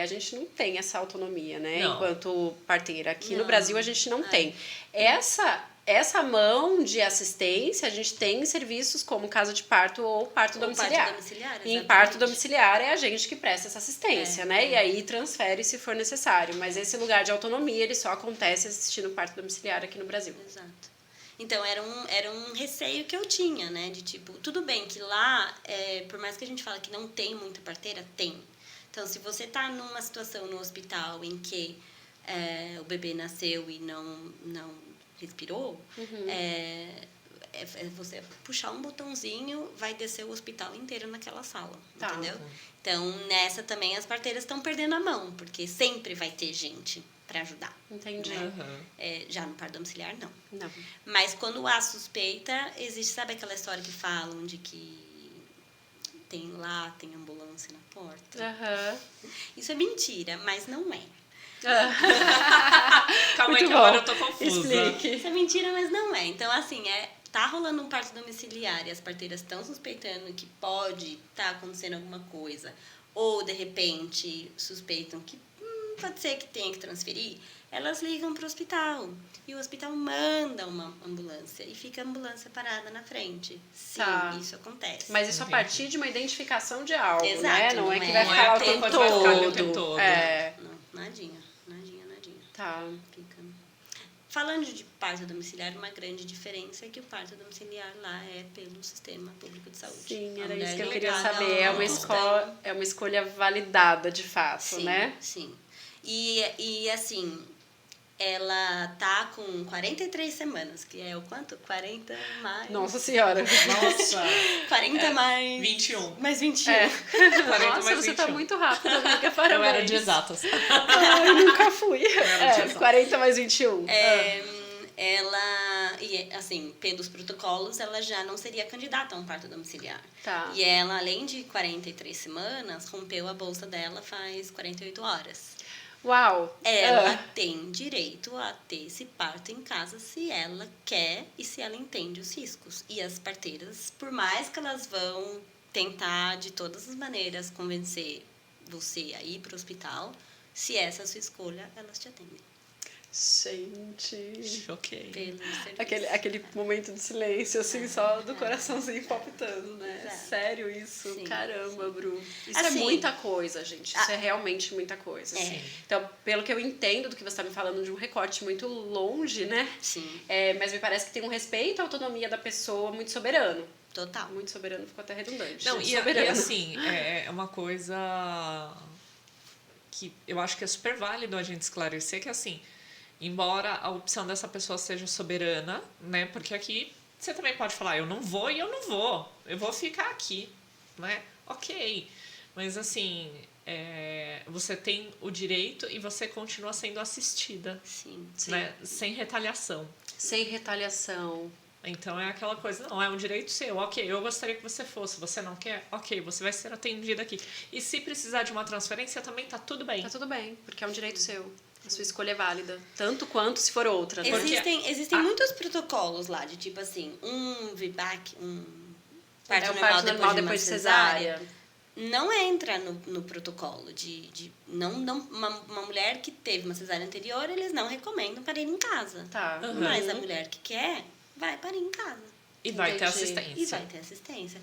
a gente não tem essa autonomia, né? Não. Enquanto parteira. Aqui no Não. Brasil a gente não tem. Essa mão de assistência a gente tem em serviços como casa de parto ou parto Ou domiciliar. parto domiciliar, E em exatamente. parto domiciliar é a gente que presta essa assistência, né? E aí transfere se for necessário. Mas esse lugar de autonomia, ele só acontece assistindo parto domiciliar aqui no Brasil. Exato. Então, era um receio que eu tinha, né? De tipo, tudo bem que lá, por mais que a gente fale que não tem muita parteira, tem. Então, se você tá numa situação no hospital em que o bebê nasceu e não respirou, você puxar um botãozinho, vai descer o hospital inteiro naquela sala, Tá. entendeu? Então, nessa também as parteiras estão perdendo a mão, porque sempre vai ter gente para ajudar. Entendi. Uhum. Já no parto domiciliar, não. Não. Mas quando há suspeita, existe, sabe aquela história que falam de que tem ambulância na porta? Aham. Isso é mentira, mas não é. Calma aí Muito que agora bom. eu tô confusa. Explique. Isso é mentira, mas não é. Então, assim, tá rolando um parto domiciliar e as parteiras estão suspeitando que pode estar acontecendo alguma coisa, ou, de repente, suspeitam que pode ser que tenha que transferir, elas ligam para o hospital. E o hospital manda uma ambulância e fica a ambulância parada na frente. Sim, Tá. isso acontece. Mas isso a Entendi. partir de uma identificação de algo, né? Exato, Não é não que é- vai não é ficar o que tempo vai ficar ali o todo. tempo todo. Não, nadinha. Tá. Fica. Falando de parto domiciliar, uma grande diferença é que o parto domiciliar lá é pelo sistema público de saúde. Sim, A era mulher isso que eu não queria paga saber. É tostão. uma escolha validada, de fato, Sim, né? sim. E assim, ela tá com 43 semanas, que é o quanto? 40 mais... Nossa senhora. Nossa, 40 mais... 21. Mais 21. 40 Nossa, mais você tá 21. muito rápida, amiga. Eu Parabéns. era de exatas. Eu nunca fui. era de exatas. 40 mais 21. Ela, e assim, pelos protocolos, ela já não seria candidata a um parto domiciliar. Tá. E ela, além de 43 semanas, rompeu a bolsa dela faz 48 horas. Uau. Ela tem direito a ter esse parto em casa se ela quer e se ela entende os riscos. E as parteiras, por mais que elas vão tentar de todas as maneiras convencer você a ir para o hospital, se essa é a sua escolha, elas te atendem. Gente. Choquei. Pelo serviço. Aquele momento de silêncio, assim, só do coraçãozinho palpitando, né? Exato. Sério isso? Sim, Caramba, Bru. Isso Assim, é muita coisa, gente. Isso é realmente muita coisa. É. Assim. Então, pelo que eu entendo do que você está me falando, de um recorte muito longe, né? Sim, Mas me parece que tem um respeito à autonomia da pessoa muito soberano. total. Muito soberano, ficou até redundante. Não, gente. e Soberano. assim, é uma coisa que eu acho que é super válido a gente esclarecer que, assim, embora a opção dessa pessoa seja soberana, né? Porque aqui você também pode falar, eu não vou e eu não vou. Eu vou ficar aqui, né? Ok. Mas, assim, você tem o direito e você continua sendo assistida, Sim. né? Sem retaliação. Sem retaliação. Então é aquela coisa, não, é um direito seu, ok, eu gostaria que você fosse, você não quer? Ok, você vai ser atendida aqui. E se precisar de uma transferência também tá tudo bem. Tá tudo bem, porque é um direito seu. A sua escolha é válida. Tanto quanto se for outra. Né? Porque- Existem muitos protocolos lá, de tipo assim, um VBAC, um parto É o normal parto normal depois de uma cesárea. não entra no protocolo de uma mulher que teve uma cesárea anterior, eles não recomendam parir em casa. Tá. Uhum. Mas a mulher que quer, vai parir em casa. E vai ter Entendi. assistência. E vai ter assistência.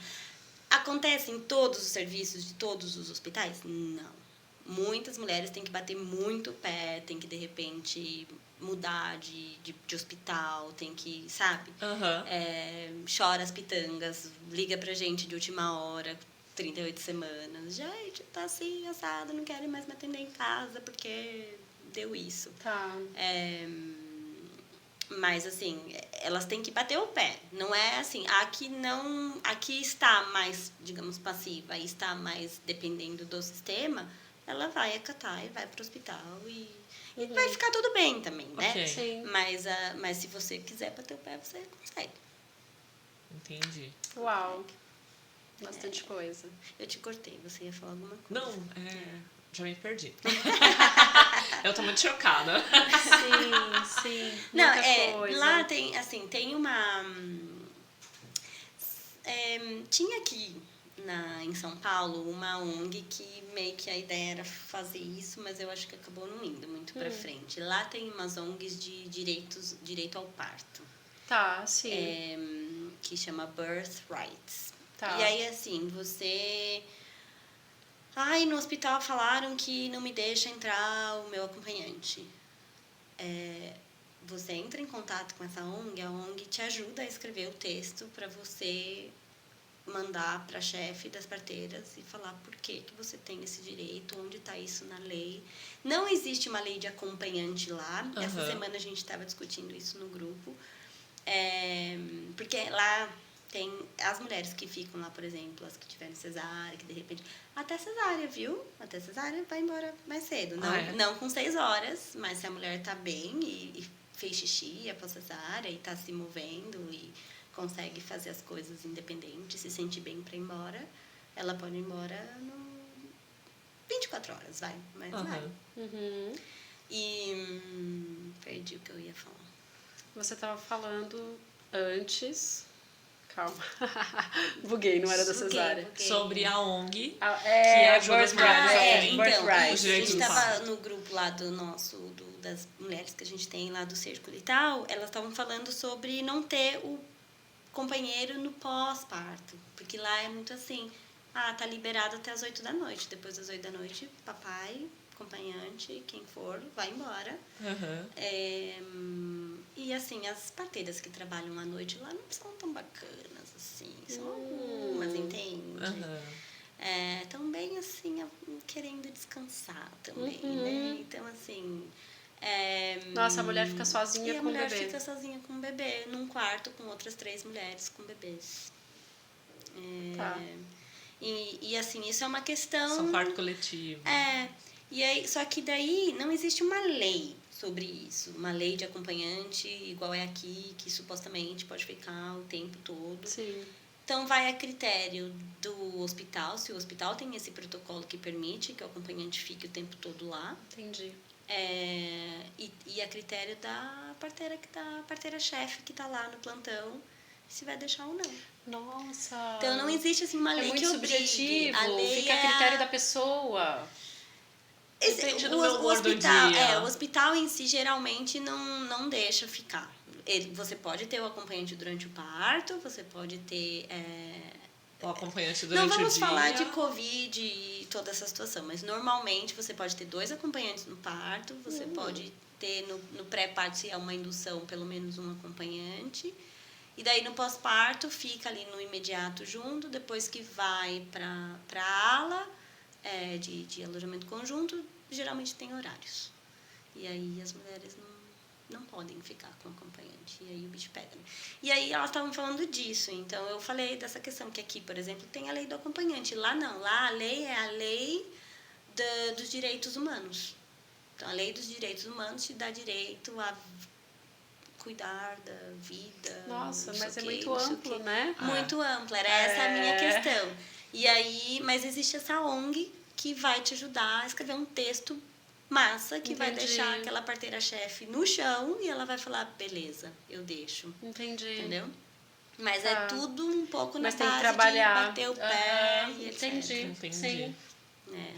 Acontece em todos os serviços de todos os hospitais? Não. Muitas mulheres têm que bater muito o pé, tem que, de repente, mudar de hospital, tem que, sabe? Uhum. Chora as pitangas, liga pra gente de última hora, 38 semanas. Gente, tá assim, assado, não quero mais me atender em casa porque deu isso. Tá. Mas, assim, elas têm que bater o pé. Não é assim, aqui está mais, digamos, passiva, aí está mais dependendo do sistema, ela vai acatar e vai pro hospital e vai ficar tudo bem também, né? Ok. Sim. Mas se você quiser bater o pé, você consegue. Entendi. Uau. Bastante coisa. Eu te cortei, você ia falar alguma coisa? Não, já me perdi. Eu tô muito chocada. Sim. Não, Muita coisa. lá tem uma... tinha aqui em São Paulo uma ONG que meio que a ideia era fazer isso, mas eu acho que acabou não indo muito pra frente. Lá tem umas ONGs de direito ao parto, Tá, sim. que chama Birth Rights. Tá. E aí, assim, você... Ai, no hospital falaram que não me deixa entrar o meu acompanhante. Você entra em contato com essa ONG, a ONG te ajuda a escrever o texto para você mandar para a chefe das parteiras e falar por que você tem esse direito, onde está isso na lei. Não existe uma lei de acompanhante lá. Uhum. Essa semana a gente estava discutindo isso no grupo. Porque lá tem as mulheres que ficam lá, por exemplo, as que tiveram cesárea, que de repente... Até cesárea, viu? Até cesárea vai embora mais cedo. Não com 6 horas, mas se a mulher tá bem e fez xixi após cesárea e tá se movendo e consegue fazer as coisas independente, se sente bem para ir embora, ela pode ir embora no 24 horas, vai. Mas vai. E perdi o que eu ia falar. Você tava falando antes... Calma. Buguei, não era da cesárea. Buguei. Sobre a ONG que É, ajuda as mulheres a terem Birthright. os A direitos gente do estava parto. no grupo lá das mulheres que a gente tem lá do Círculo e tal, elas estavam falando sobre não ter o companheiro no pós-parto. Porque lá é muito assim, tá liberado até as 8 da noite. Depois das 8 da noite, papai, acompanhante, quem for, vai embora. E assim, as parteiras que trabalham à noite lá não são tão bacanas assim. São algumas, entende? Estão bem assim, querendo descansar também, né? Então, assim... Nossa, a mulher fica sozinha com o bebê. E a mulher fica sozinha com o bebê, num quarto com outras 3 mulheres com bebês. Tá. E assim, isso é uma questão... São parto coletivo. E aí, só que daí não existe uma lei sobre isso. Uma lei de acompanhante, igual é aqui, que supostamente pode ficar o tempo todo. Sim. Então, vai a critério do hospital, se o hospital tem esse protocolo que permite que o acompanhante fique o tempo todo lá. Entendi. E a critério da parteira-chefe que está lá no plantão, se vai deixar ou não. Nossa. Então, não existe assim, uma lei muito que obrigue. subjetivo, A lei fica a critério da pessoa. Depende do meu humor do hospital, dia. o hospital em si geralmente não deixa ficar. Você pode ter o acompanhante durante o parto, você pode ter... O acompanhante durante o dia. Não vamos falar de Covid e toda essa situação, mas normalmente você pode ter 2 acompanhantes no parto, você pode ter no pré-parto, se é uma indução, pelo menos um acompanhante. E daí no pós-parto fica ali no imediato junto, depois que vai para a ala de alojamento conjunto, geralmente tem horários. E aí as mulheres não podem ficar com o acompanhante. E aí o bicho pega. E aí elas estavam falando disso. Então eu falei dessa questão, que aqui, por exemplo, tem a lei do acompanhante. Lá não. Lá a lei é a lei dos direitos humanos. Então a lei dos direitos humanos te dá direito a cuidar da vida. Nossa, mas é muito amplo, né? Muito amplo. Era essa a minha questão. E aí, mas existe essa ONG que vai te ajudar a escrever um texto massa, que vai deixar aquela parteira-chefe no chão e ela vai falar, beleza, eu deixo. Entendi. Entendeu? Mas é tudo um pouco Mas na tem que base trabalhar. de bater o pé e etc. Entendi. Sim.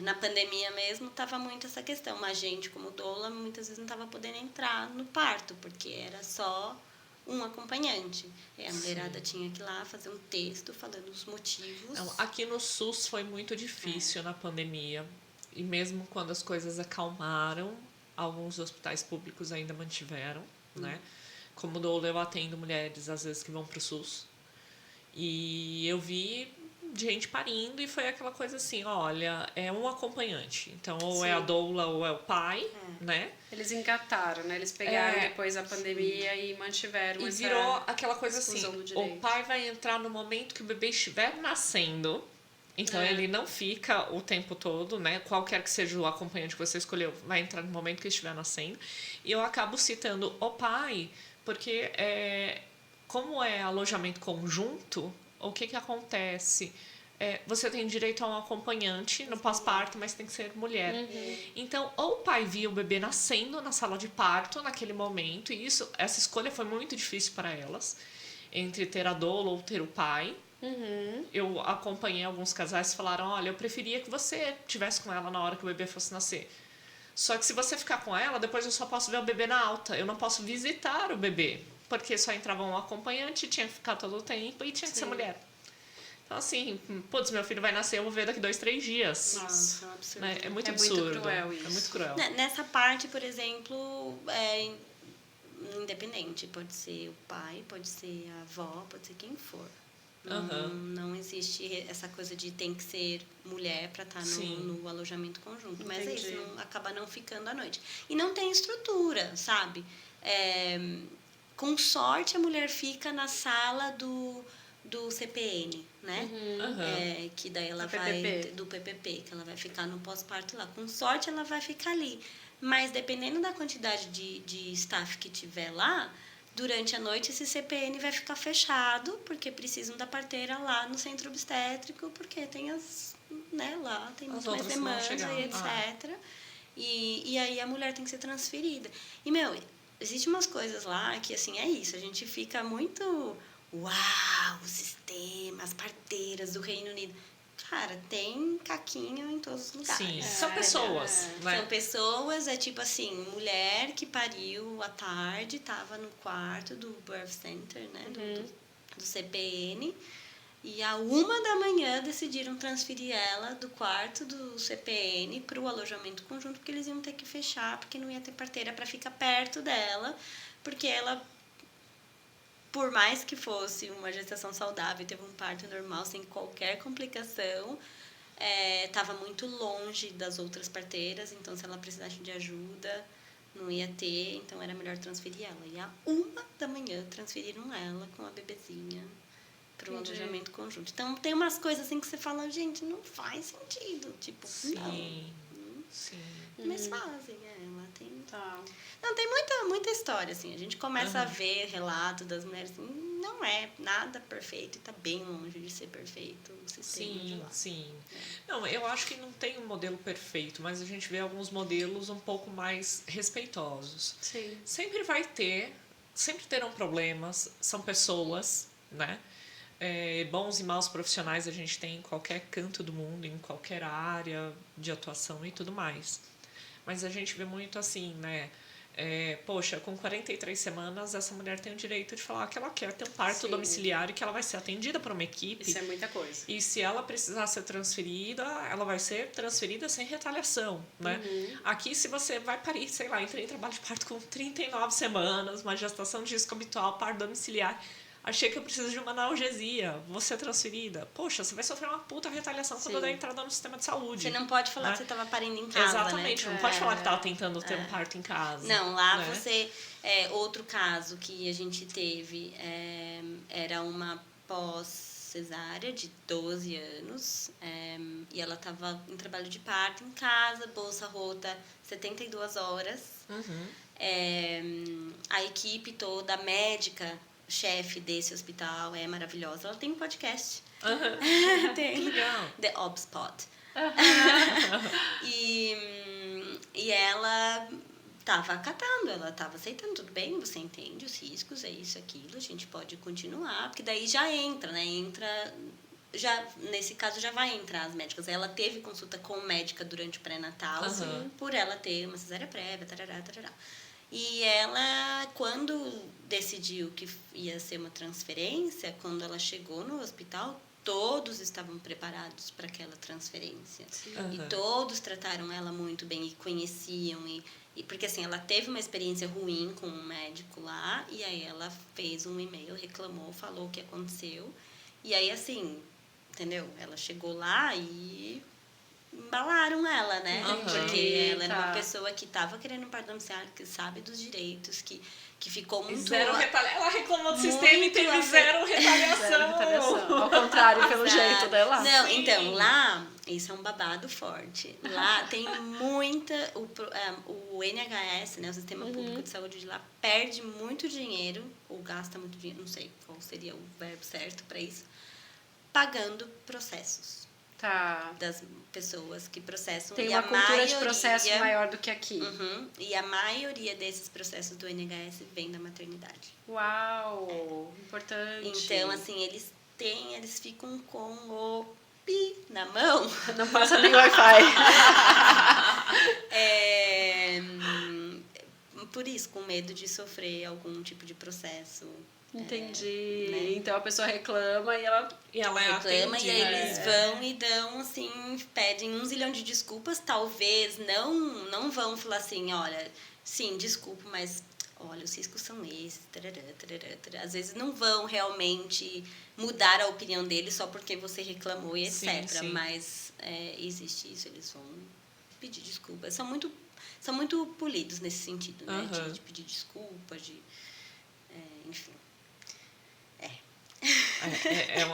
Na pandemia mesmo, tava muito essa questão. Uma gente como doula, muitas vezes não tava podendo entrar no parto, porque era só um acompanhante. E a mulherada tinha que ir lá fazer um texto falando os motivos. Não, aqui no SUS foi muito difícil na pandemia. E mesmo quando as coisas acalmaram, alguns hospitais públicos ainda mantiveram, né? Como doula, eu atendo mulheres, às vezes, que vão pro SUS. E eu vi gente parindo e foi aquela coisa assim, olha, é um acompanhante. Então, ou é a doula ou é o pai, né? Eles engataram, né? Eles pegaram depois a pandemia e mantiveram E essa virou aquela coisa assim, exclusão do o direito. pai vai entrar no momento que o bebê estiver nascendo. Então, ele não fica o tempo todo, né? Qualquer que seja o acompanhante que você escolheu, vai entrar no momento que estiver nascendo. E eu acabo citando o pai, porque como é alojamento conjunto, o que acontece? Você tem direito a um acompanhante no pós-parto, mas tem que ser mulher. Então, ou o pai via o bebê nascendo na sala de parto naquele momento, e essa escolha foi muito difícil para elas, entre ter a doula ou ter o pai. Eu acompanhei alguns casais que falaram, olha, eu preferia que você estivesse com ela na hora que o bebê fosse nascer. Só que se você ficar com ela, depois eu só posso ver o bebê na alta. Eu não posso visitar o bebê, porque só entrava um acompanhante, tinha que ficar todo o tempo e tinha que ser mulher. Então, assim, putz, meu filho vai nascer, eu vou ver daqui 2, 3 dias. Nossa, é um absurdo. Né? É muito muito absurdo. cruel isso. É muito cruel. Nessa parte, por exemplo, independente. Pode ser o pai, pode ser a avó, pode ser quem for. Não existe essa coisa de tem que ser mulher para estar no alojamento conjunto. Mas é isso, acaba não ficando à noite. E não tem estrutura, sabe? Com sorte, a mulher fica na sala do CPN, né? Que daí ela vai... Do PPP, que ela vai ficar no pós-parto lá. Com sorte, ela vai ficar ali. Mas dependendo da quantidade de staff que tiver lá, durante a noite esse CPN vai ficar fechado, porque precisam da parteira lá no centro obstétrico, porque tem lá tem muito mais demanda e etc. E aí a mulher tem que ser transferida. E, existe umas coisas lá que, assim, é isso. A gente fica muito... Uau, o sistema, as parteiras do Reino Unido. Cara, tem caquinho em todos os lugares. Sim, são pessoas, né? São pessoas, tipo assim, mulher que pariu à tarde, estava no quarto do birth center, né? Do CPN. E à 1h decidiram transferir ela do quarto do CPN para o alojamento conjunto, porque eles iam ter que fechar, porque não ia ter parteira para ficar perto dela, porque ela... Por mais que fosse uma gestação saudável, teve um parto normal, sem qualquer complicação, estava muito longe das outras parteiras, então se ela precisasse de ajuda, não ia ter, então era melhor transferir ela. E à 1h transferiram ela com a bebezinha para o alojamento conjunto. Então tem umas coisas assim que você fala, gente, não faz sentido. Tipo, Sim. Mas fazem, ela tem... Tá. Não, tem muita história, assim. A gente começa a ver relato das mulheres, assim, não é nada perfeito e tá bem longe de ser perfeito o sistema de lá. Sim. Não, eu acho que não tem um modelo perfeito, mas a gente vê alguns modelos um pouco mais respeitosos. Sim. Sempre terão problemas, são pessoas, né? Bons e maus profissionais a gente tem em qualquer canto do mundo, em qualquer área de atuação e tudo mais. Mas a gente vê muito assim, né? Poxa, com 43 semanas, essa mulher tem o direito de falar que ela quer ter um parto domiciliar e que ela vai ser atendida por uma equipe. Isso é muita coisa. E se ela precisar ser transferida, ela vai ser transferida sem retaliação, né? Aqui, se você vai parir, sei lá, entrei em trabalho de parto com 39 semanas, uma gestação de risco habitual, parto domiciliar, achei que eu preciso de uma analgesia, vou ser transferida. Poxa, você vai sofrer uma puta retaliação quando der entrada no sistema de saúde. Você não pode falar que você estava parindo em casa, Exatamente, né? não pode falar que estava tentando ter um parto em casa. Não, lá você... outro caso que a gente teve era uma pós-cesárea de 12 anos e ela estava em trabalho de parto em casa, bolsa rota 72 horas. A equipe toda, a médica... chefe desse hospital é maravilhosa. Ela tem um podcast. Tem. Legal. The Obspot. E ela estava acatando, ela estava aceitando, tudo bem, você entende os riscos, é isso, aquilo, a gente pode continuar, porque daí já entra, né? Já, nesse caso já vai entrar as médicas. Ela teve consulta com médica durante o pré-natal, por ela ter uma cesárea prévia, tarará, tarará. E ela, quando decidiu que ia ser uma transferência, quando ela chegou no hospital, todos estavam preparados para aquela transferência. E todos trataram ela muito bem e conheciam. E porque, assim, ela teve uma experiência ruim com um médico lá, e aí ela fez um e-mail, reclamou, falou o que aconteceu. E aí, assim, entendeu? Ela chegou lá e embalaram ela, né? Porque ela era uma pessoa que estava querendo um parto domiciliar, que sabe dos direitos, que ficou muito... Ela reclamou do sistema e teve zero retaliação. Ao contrário, pelo jeito dela. Não, então, lá, isso é um babado forte. Lá tem muita... O NHS, né, o Sistema Público de Saúde de lá, perde muito dinheiro, ou gasta muito dinheiro, não sei qual seria o verbo certo para isso, pagando processos. Tá. Das pessoas que processam. Tem uma cultura de processo maior do que aqui. E a maioria desses processos do NHS vem da maternidade. Uau! Importante. Então, assim, eles ficam com o pi na mão. Não passa nem Wi-Fi. Por isso, com medo de sofrer algum tipo de processo. Entendi. Né? Então a pessoa reclama e ela reclama e aí eles vão e dão, assim, pedem 1 zilhão de desculpas. Talvez não vão falar assim, olha, sim, desculpa, mas olha, os riscos são esses. Tarará, tarará, tarará. Às vezes não vão realmente mudar a opinião deles só porque você reclamou e etc. Sim. Mas existe isso, eles vão pedir desculpas. São muito polidos nesse sentido, né? De pedir desculpas, enfim.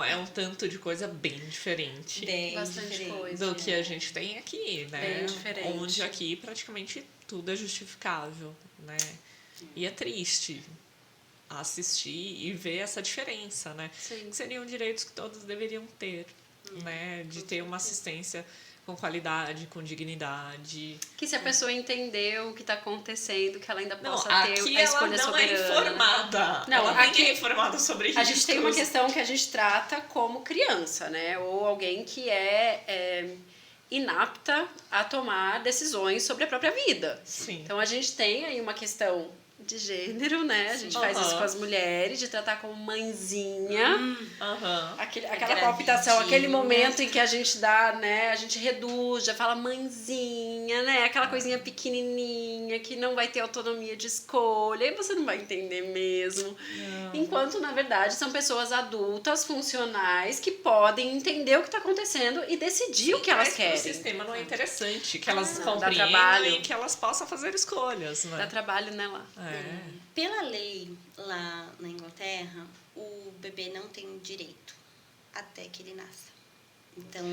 É um tanto de coisa bem diferente. Bastante diferente. coisa. Do que a gente tem aqui, né? Bem diferente. Onde aqui praticamente tudo é justificável, né? E é triste assistir e ver essa diferença, né? Sim. Que seriam direitos que todos deveriam ter, né? De ter uma assistência com qualidade, com dignidade. Que se a pessoa entendeu o que está acontecendo, que ela ainda possa ter aqui a escolha ela não soberana. é informada. Não, ela aqui é informada sobre isso. A gente tem uma questão que a gente trata como criança, né? Ou alguém que é inapta a tomar decisões sobre a própria vida. Sim. Então a gente tem aí uma questão de gênero, né? A gente faz isso com as mulheres, de tratar como mãezinha. Aquela palpitação, aquele momento em que a gente dá, né? A gente reduz, já fala mãezinha, né? Aquela coisinha pequenininha que não vai ter autonomia de escolha. E você não vai entender mesmo. Não. Enquanto, na verdade, são pessoas adultas, funcionais, que podem entender o que está acontecendo e decidir o que elas querem. O sistema não é interessante, que elas dá compreendam trabalho. e que elas possam fazer escolhas, né? Dá trabalho, né, lá. Pela lei lá na Inglaterra, o bebê não tem direito até que ele nasça. Então,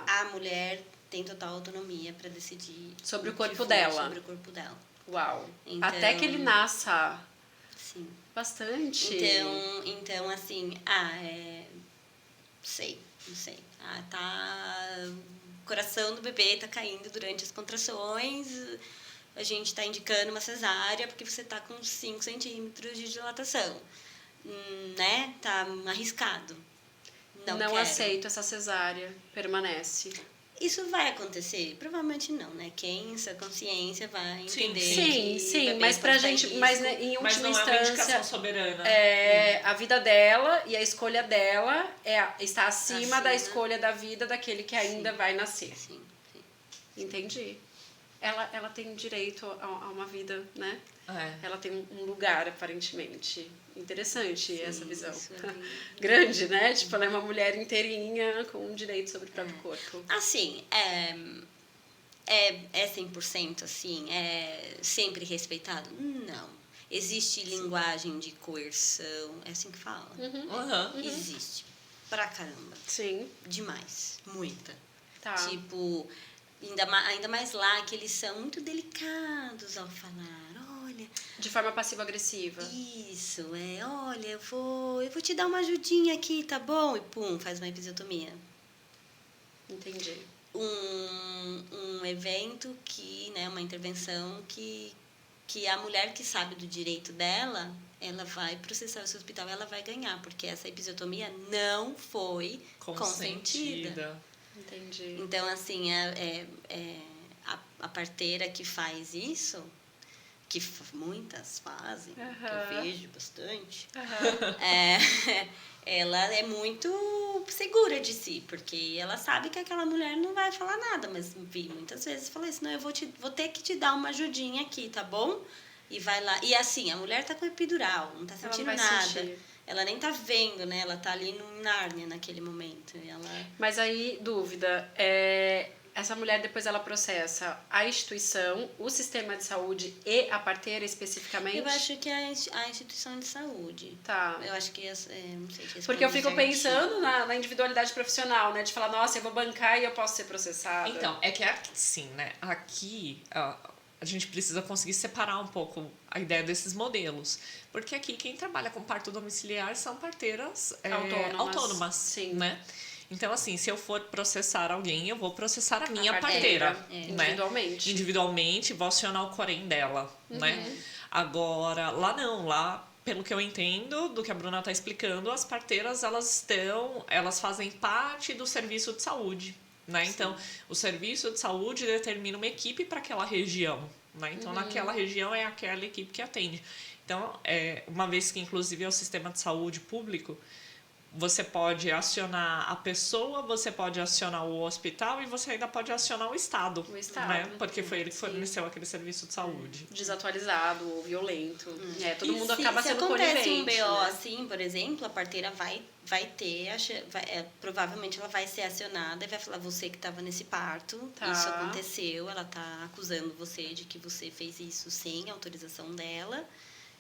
a mulher tem total autonomia para decidir sobre o corpo dela. Sobre o corpo dela. Uau. Então, até que ele nasça. Sim. Bastante. Então assim, não sei. O coração do bebê tá caindo durante as contrações. A gente está indicando uma cesárea porque você está com 5 centímetros de dilatação, né? Tá arriscado. Não aceito essa cesárea, permanece. Isso vai acontecer? Provavelmente não, né? Quem em sua consciência vai entender. Sim, mas pra gente, mas né, em última instância, é uma indicação soberana. A vida dela e a escolha dela está acima da escolha da vida daquele que ainda vai nascer. Sim. Entendi. Ela tem direito a uma vida, né? Ela tem um lugar, aparentemente. Interessante essa visão. Grande, né? Tipo, ela é uma mulher inteirinha com um direito sobre o próprio corpo. Assim, é 100% assim? É sempre respeitado? Não. Existe linguagem de coerção, é assim que fala? Existe. Pra caramba. Sim. Demais. Muita. Tá. Tipo... Ainda mais lá, que eles são muito delicados ao falar, olha... De forma passivo-agressiva. Isso, olha, eu vou te dar uma ajudinha aqui, tá bom? E pum, faz uma episiotomia. Entendi. Um evento que, né, uma intervenção que que a mulher que sabe do direito dela, ela vai processar esse hospital, ela vai ganhar, porque essa episiotomia não foi consentida. Entendi. Então, assim, a parteira que faz isso, que muitas fazem, que eu vejo bastante, ela é muito segura de si, porque ela sabe que aquela mulher não vai falar nada, mas muitas vezes falei assim, não, eu vou ter que te dar uma ajudinha aqui, tá bom? E vai lá. E assim, a mulher tá com epidural, não tá sentindo nada. Sentir. Ela nem tá vendo, né? Ela tá ali no Nárnia naquele momento. Mas aí, dúvida, essa mulher depois ela processa a instituição, o sistema de saúde e a parteira especificamente? Eu acho que é a instituição de saúde. Tá. Eu acho que, não sei se porque eu fico pensando na individualidade profissional, né? De falar, nossa, eu vou bancar e eu posso ser processada. Então, é que assim, né? Aqui a gente precisa conseguir separar um pouco a ideia desses modelos. Porque aqui quem trabalha com parto domiciliar são parteiras autônomas, sim. né? Então, assim, se eu for processar alguém, eu vou processar a minha parteira. Né? Individualmente. Individualmente, vou acionar o Corém dela, né? Agora, lá não, lá, pelo que eu entendo, do que a Bruna está explicando, as parteiras, elas fazem parte do serviço de saúde, né? Então, o serviço de saúde determina uma equipe para aquela região, né? Então, naquela região é aquela equipe que atende. Então, uma vez que, inclusive, é o sistema de saúde público, você pode acionar a pessoa, você pode acionar o hospital e você ainda pode acionar o Estado. O Estado. Né? Porque foi ele que forneceu aquele serviço de saúde. Desatualizado ou violento. Todo mundo acaba sendo conivente. Se acontece um BO né? assim, por exemplo, a parteira vai ter, provavelmente ela vai ser acionada e vai falar, você que estava nesse parto, isso aconteceu, ela está acusando você de que você fez isso sem autorização dela.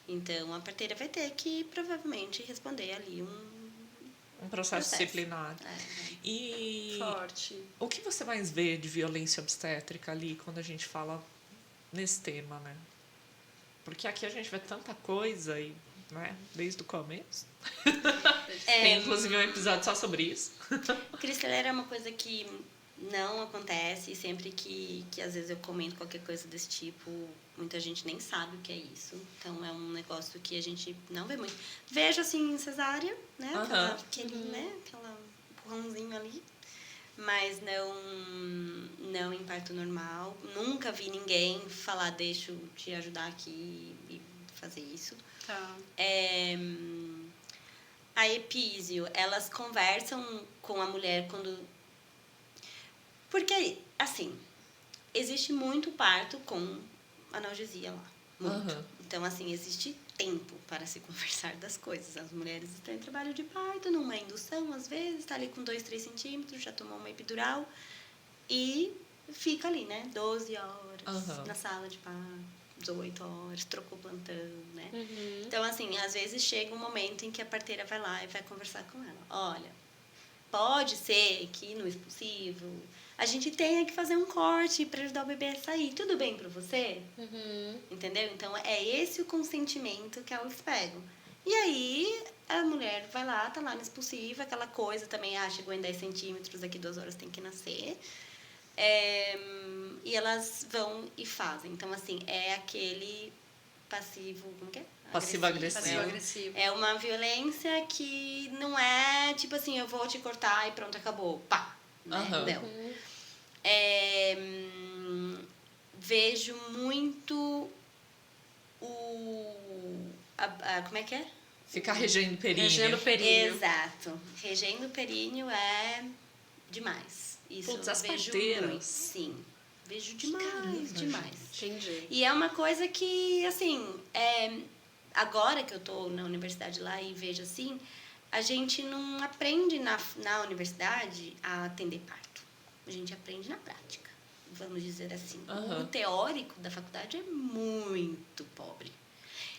Então, a parteira vai ter que, provavelmente, responder ali um processo disciplinar. E forte. O que você mais vê de violência obstétrica ali quando a gente fala nesse tema, né? Porque aqui a gente vê tanta coisa, né? Desde o começo. Tem inclusive um episódio só sobre isso. Cristaleira é uma coisa que não acontece, sempre que às vezes eu comento qualquer coisa desse tipo, muita gente nem sabe o que é isso. Então, é um negócio que a gente não vê muito. Vejo, assim, em cesárea, né? Né? Aquela empurrãozinho ali. Mas não em parto normal. Nunca vi ninguém falar, deixa eu te ajudar aqui e fazer isso. Tá. A epísio, elas conversam com a mulher quando... Porque, assim, existe muito parto com analgesia lá. Muito. Então, assim, existe tempo para se conversar das coisas. As mulheres estão em trabalho de parto, numa indução, às vezes, está ali com 2, 3 centímetros, já tomou uma epidural e fica ali, né? 12 horas na sala de parto, 18 horas, trocou plantão, né? Então, assim, às vezes chega um momento em que a parteira vai lá e vai conversar com ela. Olha, pode ser que no expulsivo a gente tenha que fazer um corte para ajudar o bebê a sair. Tudo bem para você? Entendeu? Então, é esse o consentimento que elas pegam. E aí, a mulher vai lá, tá lá no expulsivo, aquela coisa também, chegou em 10 centímetros, daqui 2 horas tem que nascer. E elas vão e fazem. Então, assim, é aquele passivo, como que é? Passivo-agressivo. É uma violência que não é, tipo assim, eu vou te cortar e pronto, acabou. Pá! Né? Não. Vejo muito como é que é? Ficar regendo períneo. Exato. Regendo períneo é demais. Isso Putz, as vejo parteiras. muito. Sim. Vejo demais, demais. Entendi. E é uma coisa que, assim, agora que eu tô na universidade lá e vejo assim, a gente não aprende na universidade a atender parto. A gente aprende na prática, vamos dizer assim. O teórico da faculdade é muito pobre.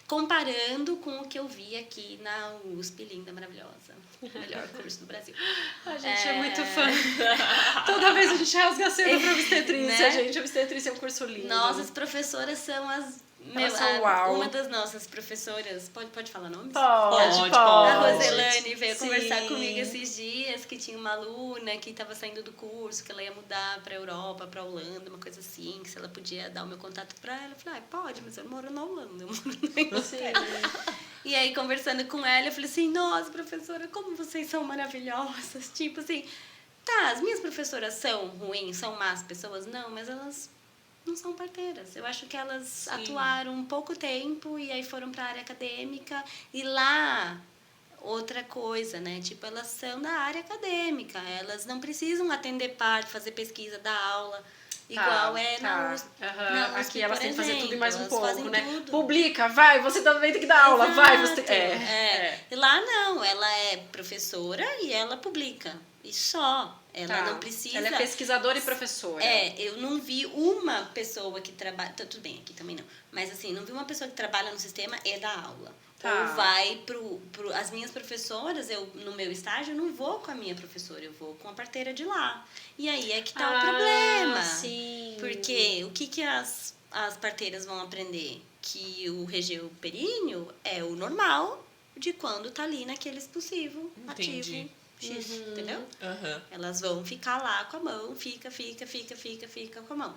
Comparando com o que eu vi aqui na USP, linda, maravilhosa. O melhor curso do Brasil. A gente é muito fã. Toda vez a gente rasga a seda pra obstetrícia, né? Gente. Obstetrícia é um curso lindo. Nossas professoras são uau. Uma das nossas professoras... Pode falar nomes? Pode. A Roselane veio veio conversar Sim. comigo esses dias que tinha uma aluna que estava saindo do curso, que ela ia mudar para a Europa, para a Holanda, uma coisa assim, que se ela podia dar o meu contato para ela. Eu falei, pode, mas eu moro na Holanda, eu moro na Inglaterra. E aí, conversando com ela, eu falei assim, nossa, professora, como vocês são maravilhosas. Tipo assim, tá, as minhas professoras são ruins, são más pessoas? Não, mas elas não são parteiras. Eu acho que elas atuaram um pouco tempo e aí foram para a área acadêmica. E lá, outra coisa, né? Tipo, elas são da área acadêmica. Elas não precisam atender parte, fazer pesquisa, dar aula. Igual na USP. Na USP, aqui elas têm que fazer tudo e mais um elas pouco, fazem né? tudo. Publica, vai, você também tem que dar aula, vai. Você E lá não, ela é professora e ela publica. E só. Ela não precisa... Ela é pesquisadora e professora. Eu não vi uma pessoa que trabalha... Tudo bem, aqui também não. Mas assim, não vi uma pessoa que trabalha no sistema e dá aula. Ou vai as minhas professoras, no meu estágio, eu não vou com a minha professora, eu vou com a parteira de lá. E aí é que tá o problema. Sim. Porque o que as parteiras vão aprender? Que o regeu períneo é o normal de quando tá ali naquele expulsivo ativo X, entendeu? Elas vão ficar lá com a mão, fica com a mão.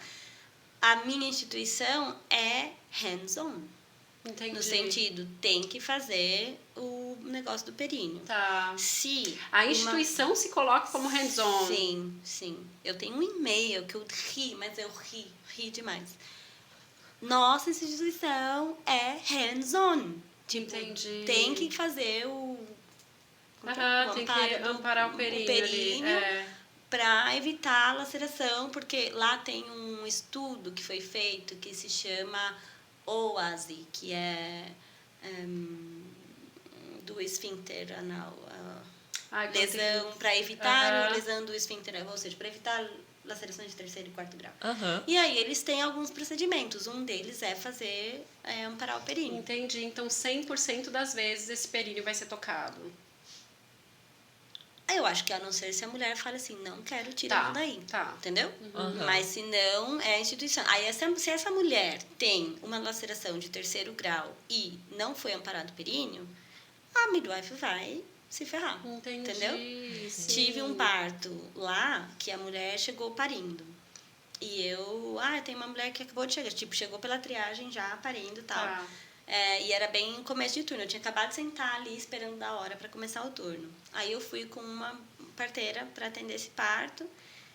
A minha instituição é hands-on. Entendi. No sentido, tem que fazer o negócio do períneo. Se a instituição se coloca como hands-on. Sim. Eu tenho um e-mail que eu mas eu ri demais. Nossa instituição é hands-on. Tipo, Entendi. tem que fazer o tem que amparar o períneo para evitar a laceração, porque lá tem um estudo que foi feito que se chama OASI, que é do esfíncter anal. Lesão, para evitar a lesão do esfíncter, ou seja, para evitar laceração de 3º e 4º grau. E aí eles têm alguns procedimentos. Um deles é fazer amparar o períneo. Entendi. Então, 100% das vezes esse períneo vai ser tocado. Eu acho que a não ser se a mulher fala assim, não quero tirar daí. Entendeu? Mas se não, é a instituição. Aí se essa mulher tem uma laceração de 3º grau e não foi amparado o períneo, a midwife vai se ferrar. Entendi. Entendeu? Sim. Tive um parto lá que a mulher chegou parindo. E tem uma mulher que acabou de chegar. Tipo, chegou pela triagem já parindo e tal. E era bem começo de turno. Eu tinha acabado de sentar ali esperando da hora para começar o turno. Aí eu fui com uma parteira para atender esse parto.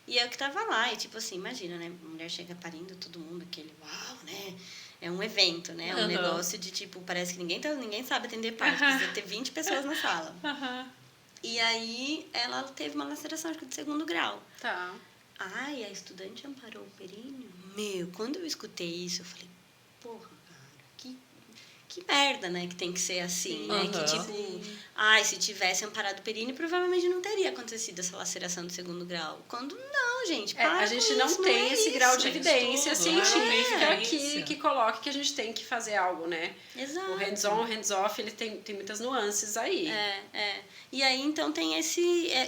E eu que tava lá. E tipo assim, imagina, né? A mulher chega parindo, todo mundo, aquele uau, né? É um evento, né? Um negócio de tipo, parece que ninguém sabe atender parto. Precisa ter 20 pessoas na sala. E aí ela teve uma laceração, acho que de 2º grau. Ai, a estudante amparou o períneo? Quando eu escutei isso, eu falei, porra, cara, que merda, né? Que tem que ser assim, né? Que tipo, se tivesse amparado o períneo, provavelmente não teria acontecido essa laceração de 2º grau. Quando não, gente, a gente não tem esse grau de evidência científica que coloque que a gente tem que fazer algo, né? Exato. O hands-on, hands-off, ele tem muitas nuances aí. E aí, então, tem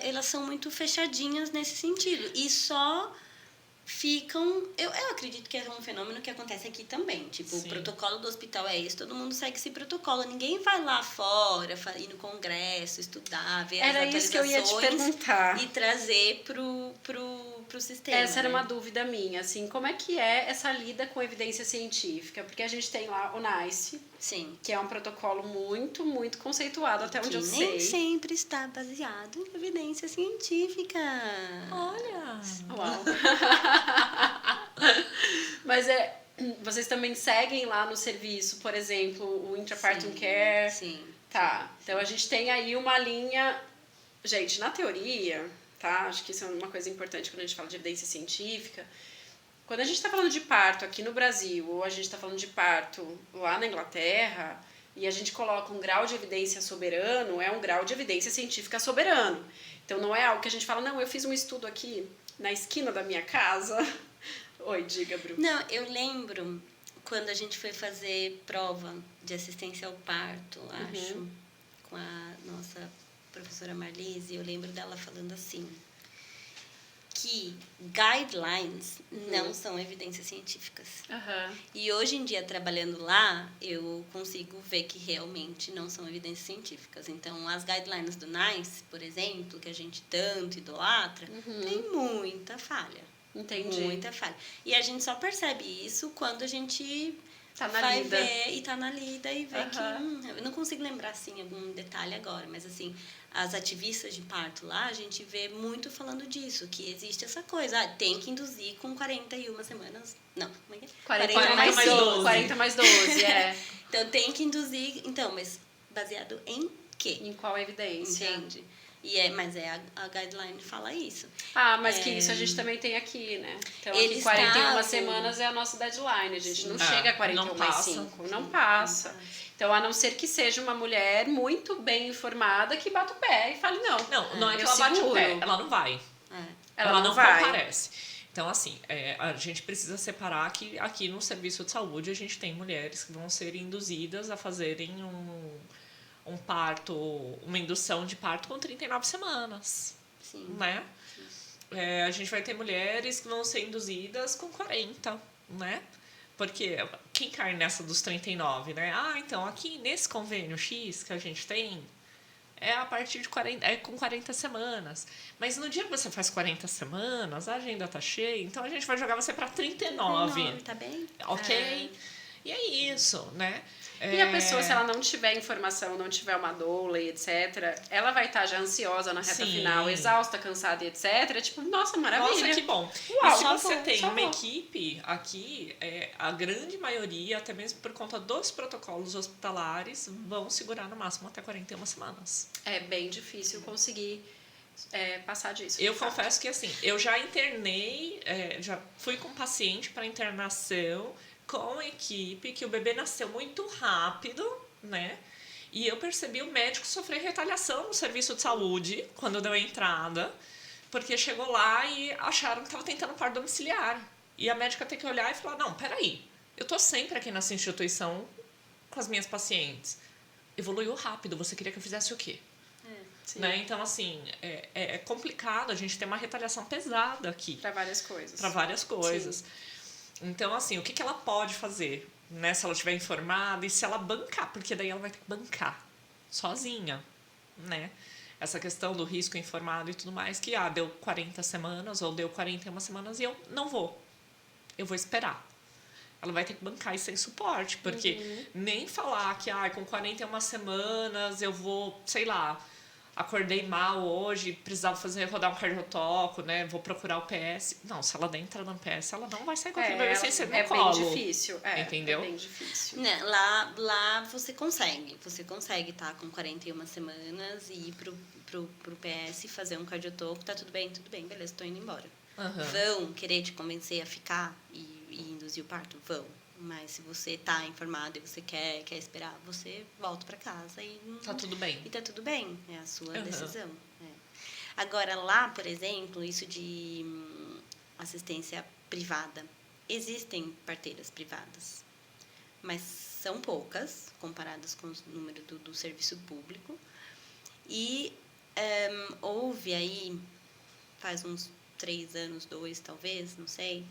elas são muito fechadinhas nesse sentido. E só ficam... Eu acredito que é um fenômeno que acontece aqui também. Tipo, o protocolo do hospital é esse, todo mundo segue esse protocolo. Ninguém vai lá fora, ir no congresso, estudar, ver as atualizações. Era isso que eu ia te perguntar. E trazer pro sistema. Essa era uma dúvida minha, assim, como é que é essa lida com evidência científica? Porque a gente tem lá o NICE, que é um protocolo muito, muito conceituado, até onde eu sei. Nem sempre está baseado em evidência científica. Olha! Uau! Mas vocês também seguem lá no serviço, por exemplo, o Intrapartum Care? Então a gente tem aí uma linha... Gente, na teoria... Acho que isso é uma coisa importante quando a gente fala de evidência científica. Quando a gente está falando de parto aqui no Brasil, ou a gente está falando de parto lá na Inglaterra, e a gente coloca um grau de evidência soberano, é um grau de evidência científica soberano. Então, não é algo que a gente fala, não, eu fiz um estudo aqui na esquina da minha casa. Oi, diga, Bru. Não, eu lembro quando a gente foi fazer prova de assistência ao parto, acho, com a nossa... professora Marlise, eu lembro dela falando assim, que guidelines não são evidências científicas. E hoje em dia, trabalhando lá, eu consigo ver que realmente não são evidências científicas. Então, as guidelines do NICE, por exemplo, que a gente tanto idolatra, tem muita falha. Entendi. Muita falha. E a gente só percebe isso quando a gente vai ver e tá na lida e ver que... eu não consigo lembrar, assim, algum detalhe agora, mas, assim, as ativistas de parto lá, a gente vê muito falando disso, que existe essa coisa, tem que induzir com 41 semanas... Não, como é que é? 40 mais 12. 40 mais 12, Então, tem que induzir... Então, mas baseado em quê? Em qual evidência? Entende? Mas a guideline fala isso. Mas que isso a gente também tem aqui, né? Então, aqui 41 semanas é a nossa deadline. A gente não chega a 41 mais 5. Não passa. Então, a não ser que seja uma mulher muito bem informada que bata o pé e fale, não. Não é que ela bate o pé, ela não vai. Ela não vai. comparece. Então, assim, a gente precisa separar que aqui no serviço de saúde a gente tem mulheres que vão ser induzidas a fazerem um parto, uma indução de parto com 39 semanas. Sim. Né? A gente vai ter mulheres que vão ser induzidas com 40, né? Porque quem cai nessa dos 39, né? Então, aqui nesse convênio X que a gente tem, é a partir de 40, com 40 semanas. Mas no dia que você faz 40 semanas, a agenda tá cheia, então a gente vai jogar você para 39. Tá bem? Ok? E é isso, né? E a pessoa, se ela não tiver informação, não tiver uma doula e etc., ela vai estar já ansiosa na reta final, exausta, cansada e etc. Tipo, nossa, maravilha. Nossa, que bom. Uau, e se você tem uma equipe aqui, a grande maioria, até mesmo por conta dos protocolos hospitalares, vão segurar no máximo até 41 semanas. É bem difícil conseguir passar disso. Eu confesso que, assim, eu já internei, já fui com paciente para internação, com equipe, que o bebê nasceu muito rápido, né? E eu percebi o médico sofrer retaliação no serviço de saúde quando deu a entrada, porque chegou lá e acharam que estava tentando parto domiciliar. E a médica tem que olhar e falar, não, peraí, eu tô sempre aqui nessa instituição com as minhas pacientes. Evoluiu rápido, você queria que eu fizesse o quê? Né? Então, assim, é complicado, a gente tem uma retaliação pesada aqui. Para várias coisas. Para várias coisas. Sim. Então, assim, o que ela pode fazer, né? Se ela estiver informada e se ela bancar, porque daí ela vai ter que bancar sozinha, né? Essa questão do risco informado e tudo mais, que deu 40 semanas ou deu 41 semanas e eu não vou. Eu vou esperar. Ela vai ter que bancar isso sem suporte, porque nem falar que com 41 semanas eu vou, sei lá, acordei mal hoje, precisava rodar um cardiotoco, né? Vou procurar o PS. Não, se ela entra no PS, ela não vai sair com aquele bebê sem ser no colo. É bem difícil. Entendeu? É bem difícil. Né, lá você consegue. Você consegue estar com 41 semanas e ir pro PS, fazer um cardiotoco. Tá tudo bem, beleza, tô indo embora. Vão querer te convencer a ficar e induzir o parto? Vão. Mas se você tá informado e você quer esperar, você volta para casa e... Tá tudo bem. E tá tudo bem. É a sua decisão. Agora, lá, por exemplo, isso de assistência privada. Existem parteiras privadas, mas são poucas, comparadas com o número do serviço público. E houve aí, faz uns 3 anos, 2 talvez, não sei...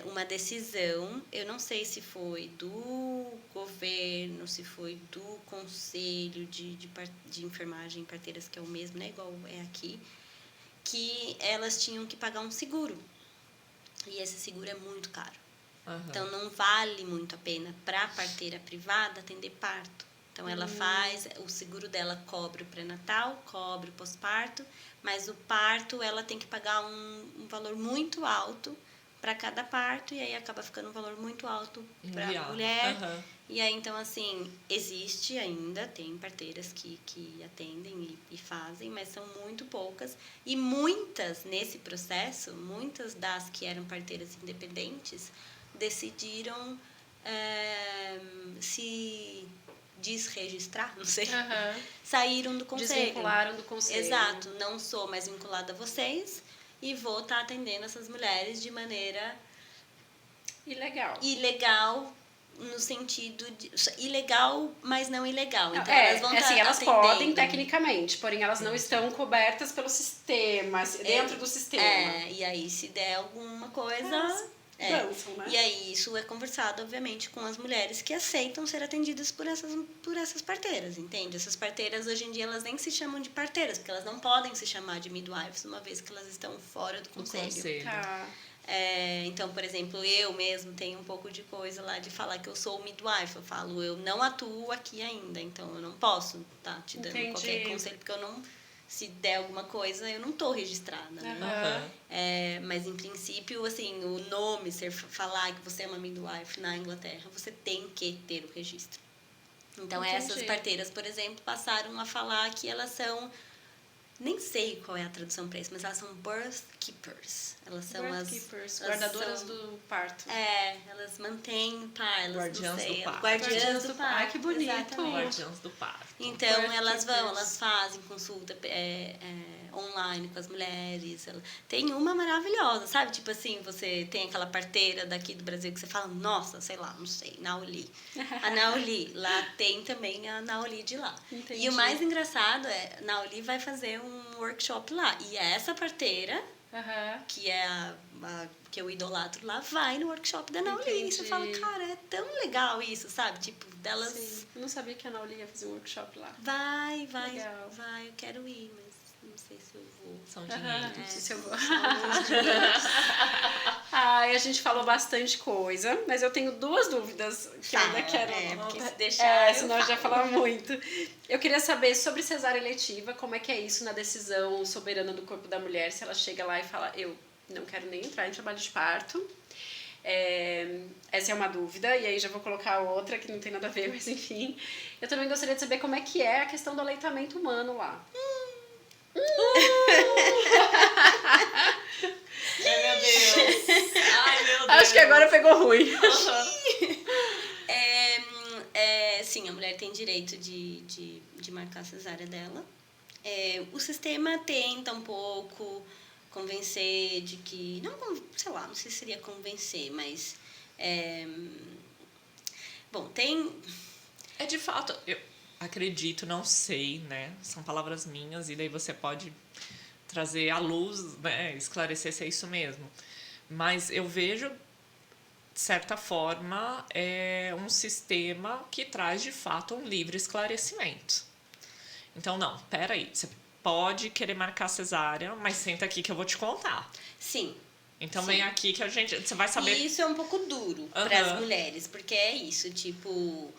uma decisão, eu não sei se foi do governo, se foi do conselho de enfermagem, parteiras, que é o mesmo, né, igual é aqui, que elas tinham que pagar um seguro. E esse seguro é muito caro. Então, não vale muito a pena para a parteira privada atender parto. Então, ela faz, o seguro dela cobre o pré-natal, cobre o pós-parto, mas o parto ela tem que pagar um valor muito alto para cada parto, e aí acaba ficando um valor muito alto para a mulher. E aí, então, assim, existe ainda, tem parteiras que atendem e fazem, mas são muito poucas. E muitas, nesse processo, muitas das que eram parteiras independentes decidiram se desregistrar, não sei, saíram do conselho. Desvincularam do conselho. Exato, não sou mais vinculada a vocês, e vou estar atendendo essas mulheres de maneira ilegal. no sentido de ilegal, mas não ilegal. Então elas vão assim, elas atendendo. podem tecnicamente, porém elas não estão cobertas pelo sistema, dentro do sistema. E aí se der alguma coisa... Dançam, né? E aí isso é conversado, obviamente, com as mulheres que aceitam ser atendidas por essas parteiras, entende? Essas parteiras, hoje em dia, elas nem se chamam de parteiras, porque elas não podem se chamar de midwives, uma vez que elas estão fora do conselho. Tá. Então, por exemplo, eu mesmo tenho um pouco de coisa lá de falar que eu sou midwife. Eu falo, eu não atuo aqui ainda, então eu não posso estar te dando qualquer conselho, porque eu não... Se der alguma coisa, eu não tô registrada, né? Mas, em princípio, assim, o nome, falar que você é uma midwife na Inglaterra, você tem que ter o registro. Então, essas parteiras, por exemplo, passaram a falar que elas são... Nem sei qual é a tradução para isso, mas elas são birth keepers. Elas são guardadoras do parto. Elas mantêm o pai, elas Guardiãs do parto. Guardiãs do parto. Ai, que bonito. Exatamente. Guardiãs do parto. Então, elas fazem consulta online com as mulheres. Tem uma maravilhosa, sabe? Tipo assim, você tem aquela parteira daqui do Brasil que você fala, nossa, sei lá, não sei, Naoli. A Naoli. Lá tem também a Naoli de lá. Entendi. E o mais engraçado Naoli vai fazer um workshop lá. E essa parteira, que é que eu idolatro lá, vai no workshop da Naoli. E você fala, cara, é tão legal isso, sabe? Tipo, delas... Sim. Eu não sabia que a Naoli ia fazer um workshop lá. Vai, Legal. eu quero ir, mas não sei se eu vou. São dinheiros. Não sei se eu vou. Ai, a gente falou bastante coisa, mas eu tenho 2 dúvidas que eu ainda quero. Porque se deixar, senão eu já falar muito. Eu queria saber sobre cesárea eletiva, como é que é isso na decisão soberana do corpo da mulher, se ela chega lá e fala, eu não quero nem entrar em trabalho de parto. Essa é uma dúvida, e aí já vou colocar outra que não tem nada a ver, mas enfim. Eu também gostaria de saber como é que é a questão do aleitamento humano lá. Ai, meu Deus. Ai, meu Deus. Acho que agora pegou ruim. Sim, a mulher tem direito de marcar a cesárea dela. O sistema tenta um pouco convencer de que... Sei lá, não sei se seria convencer, mas... Bom, tem... De fato, eu acredito, não sei, né? São palavras minhas, e daí você pode trazer à luz, né? Esclarecer se é isso mesmo. Mas eu vejo, de certa forma, um sistema que traz, de fato, um livre esclarecimento. Então, não, peraí, você pode querer marcar cesárea, mas senta aqui que eu vou te contar. Sim. Então, vem aqui que você vai saber... E isso é um pouco duro para as mulheres, porque é isso, tipo...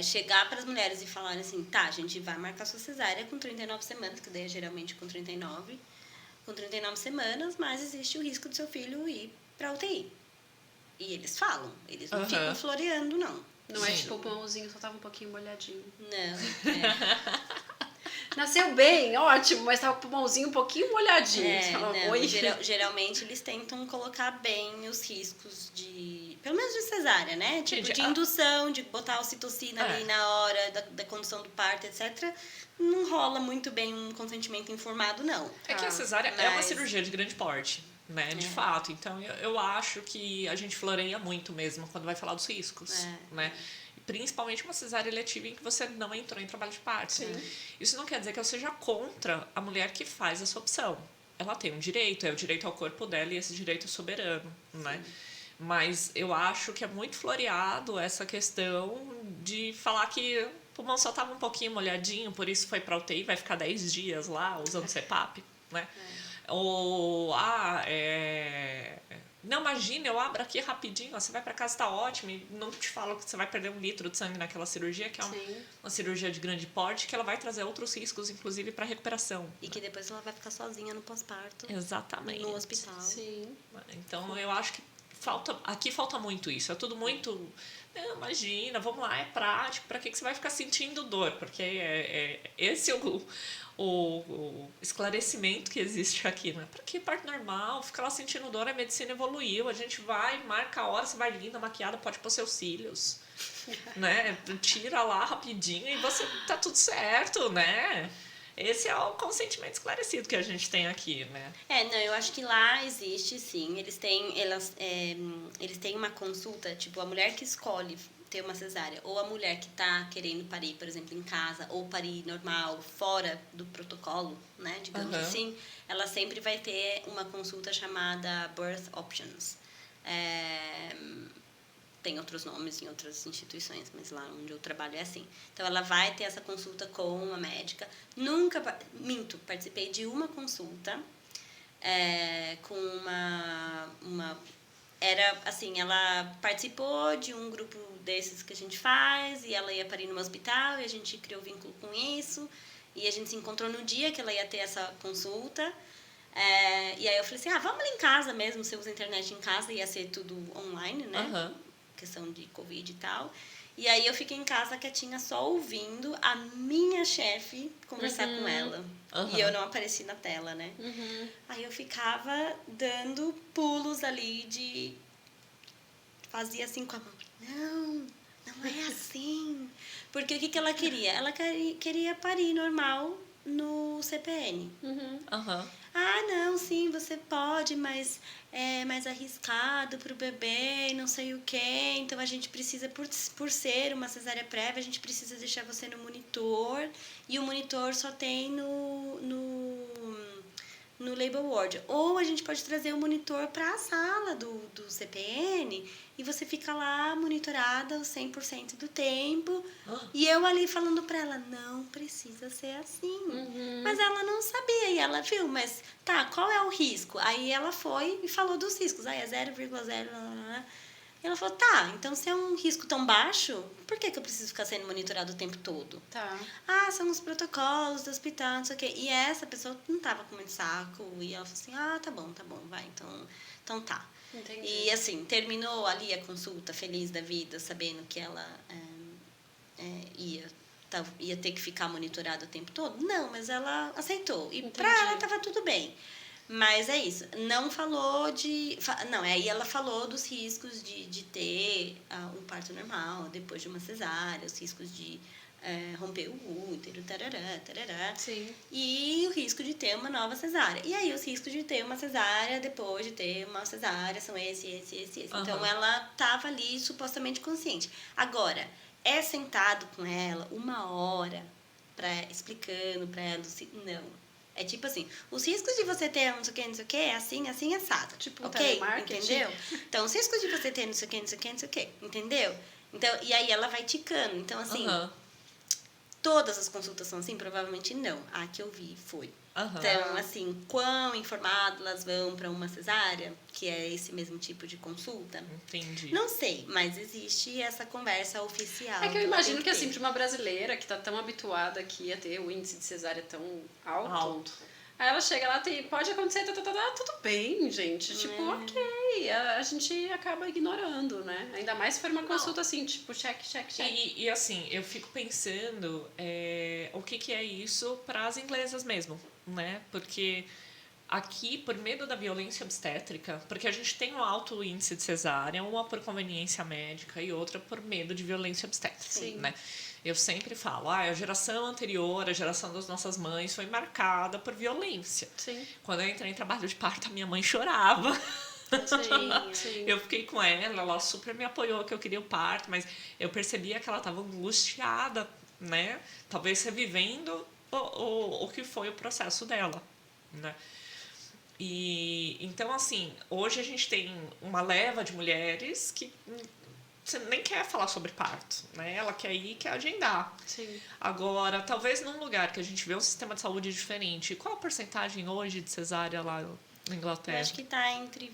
chegar para as mulheres e falar assim, tá, a gente vai marcar sua cesárea com 39 semanas, que daí é geralmente com 39 semanas, mas existe o risco do seu filho ir para UTI. E eles falam, eles não ficam floreando, não. Não é tipo o pãozinho só tava um pouquinho molhadinho. Não, Nasceu bem, ótimo, mas tava com o pulmãozinho um pouquinho molhadinho. Geralmente eles tentam colocar bem os riscos pelo menos de cesárea, né? Tipo, de indução, de botar a ocitocina ali na hora da condução do parto, etc. Não rola muito bem um consentimento informado, não. É que a cesárea é uma cirurgia de grande porte, né? De fato. Então, eu acho que a gente floreia muito mesmo quando vai falar dos riscos, né? Principalmente uma cesárea eletiva em que você não entrou em trabalho de parto. Sim. Isso não quer dizer que eu seja contra a mulher que faz essa opção. Ela tem um direito, é o direito ao corpo dela, e esse direito é soberano, né? Mas eu acho que é muito floreado essa questão de falar que o pulmão só estava um pouquinho molhadinho, por isso foi para UTI, vai ficar 10 dias lá usando CPAP, né? Ou, não, imagina, eu abro aqui rapidinho, você vai para casa, tá ótimo, e não te falo que você vai perder 1 litro de sangue naquela cirurgia, que é uma cirurgia de grande porte, que ela vai trazer outros riscos, inclusive para recuperação. E que depois ela vai ficar sozinha no pós-parto. Exatamente. No hospital. Sim. Então, eu acho que aqui falta muito isso, é tudo muito... Não, imagina, vamos lá, é prático, para que você vai ficar sentindo dor? Porque esse é o esclarecimento que existe aqui, né? Para que parto normal? Ficar lá sentindo dor, a medicina evoluiu, a gente vai, marca a hora, você vai linda, maquiada, pode pôr seus cílios, né? Tira lá rapidinho e você tá tudo certo, né? Esse é o consentimento esclarecido que a gente tem aqui, né? Não, eu acho que lá existe, sim. Eles têm uma consulta, tipo, a mulher que escolhe ter uma cesárea, ou a mulher que tá querendo parir, por exemplo, em casa, ou parir normal, fora do protocolo, né, digamos assim, ela sempre vai ter uma consulta chamada Birth Options. Tem outros nomes em outras instituições, mas lá onde eu trabalho é assim. Então, ela vai ter essa consulta com uma médica. Participei de uma consulta com era assim, ela participou de um grupo desses que a gente faz e ela ia parir no hospital e a gente criou vínculo com isso e a gente se encontrou no dia que ela ia ter essa consulta. E aí eu falei assim, vamos lá em casa mesmo, você usa a internet em casa, ia ser tudo online, né? Questão de Covid e tal. E aí eu fiquei em casa quietinha, só ouvindo a minha chefe conversar com ela. E eu não apareci na tela, né? Aí eu ficava dando pulos ali fazia assim com a mão. Não é assim. Porque o que ela queria? Ela queria parir normal no CPN. Não, sim, você pode, mas é mais arriscado pro bebê e não sei o quê. Então, a gente precisa, por ser uma cesárea prévia, a gente precisa deixar você no monitor. E o monitor só tem no labor ward. Ou a gente pode trazer o monitor para a sala do CPN e você fica lá monitorada 100% do tempo. E eu ali falando para ela, não precisa ser assim. Mas ela não sabia e ela viu, mas tá, qual é o risco? Aí ela foi e falou dos riscos. É 0,0... E ela falou, tá, então se é um risco tão baixo, por que eu preciso ficar sendo monitorado o tempo todo? Tá. São os protocolos do hospital, não sei o quê. E essa pessoa não tava com muito saco. E ela falou assim, tá bom, vai, então tá. Entendi. E assim, terminou ali a consulta, feliz da vida, sabendo que ela ia ter que ficar monitorada o tempo todo? Não, mas ela aceitou. E pra ela tava tudo bem. Mas é isso, não falou de... aí ela falou dos riscos de ter um parto normal depois de uma cesárea, os riscos de romper o útero, tarará. Sim. E o risco de ter uma nova cesárea. E aí os riscos de ter uma cesárea depois de ter uma cesárea são esse. Então ela estava ali supostamente consciente. Agora, sentado com ela 1 hora explicando para ela, não. É tipo assim, os riscos de você ter não sei o que, é assim, assado. Tipo, ok? Entendeu? Então, os riscos de você ter não sei o que, entendeu? Então, e aí ela vai ticando. Então, assim, todas as consultas são assim? Provavelmente não. A que eu vi foi. Então, assim, quão informado elas vão para uma cesárea, que é esse mesmo tipo de consulta? Entendi. Não sei, mas existe essa conversa oficial. É que eu imagino que, assim, para uma brasileira que tá tão habituada aqui a ter o índice de cesárea tão alto. Aí ela chega lá, pode acontecer, tudo bem, gente. Tipo, ok. A gente acaba ignorando, né? Ainda mais se for uma consulta assim, tipo, check. E assim, eu fico pensando o que é isso para as inglesas mesmo, né? Porque aqui, por medo da violência obstétrica, porque a gente tem um alto índice de cesárea, uma por conveniência médica e outra por medo de violência obstétrica, né? Eu sempre falo, a geração anterior, a geração das nossas mães foi marcada por violência. Sim. Quando eu entrei em trabalho de parto, a minha mãe chorava. Sim. Eu fiquei com ela super me apoiou que eu queria o parto, mas eu percebia que ela estava angustiada, né? Talvez revivendo o que foi o processo dela, né? E então, assim, hoje a gente tem uma leva de mulheres que você nem quer falar sobre parto, né? Ela quer ir, quer agendar. Sim. Agora, talvez num lugar que a gente vê um sistema de saúde diferente, qual a porcentagem hoje de cesárea lá na Inglaterra? Eu acho que está entre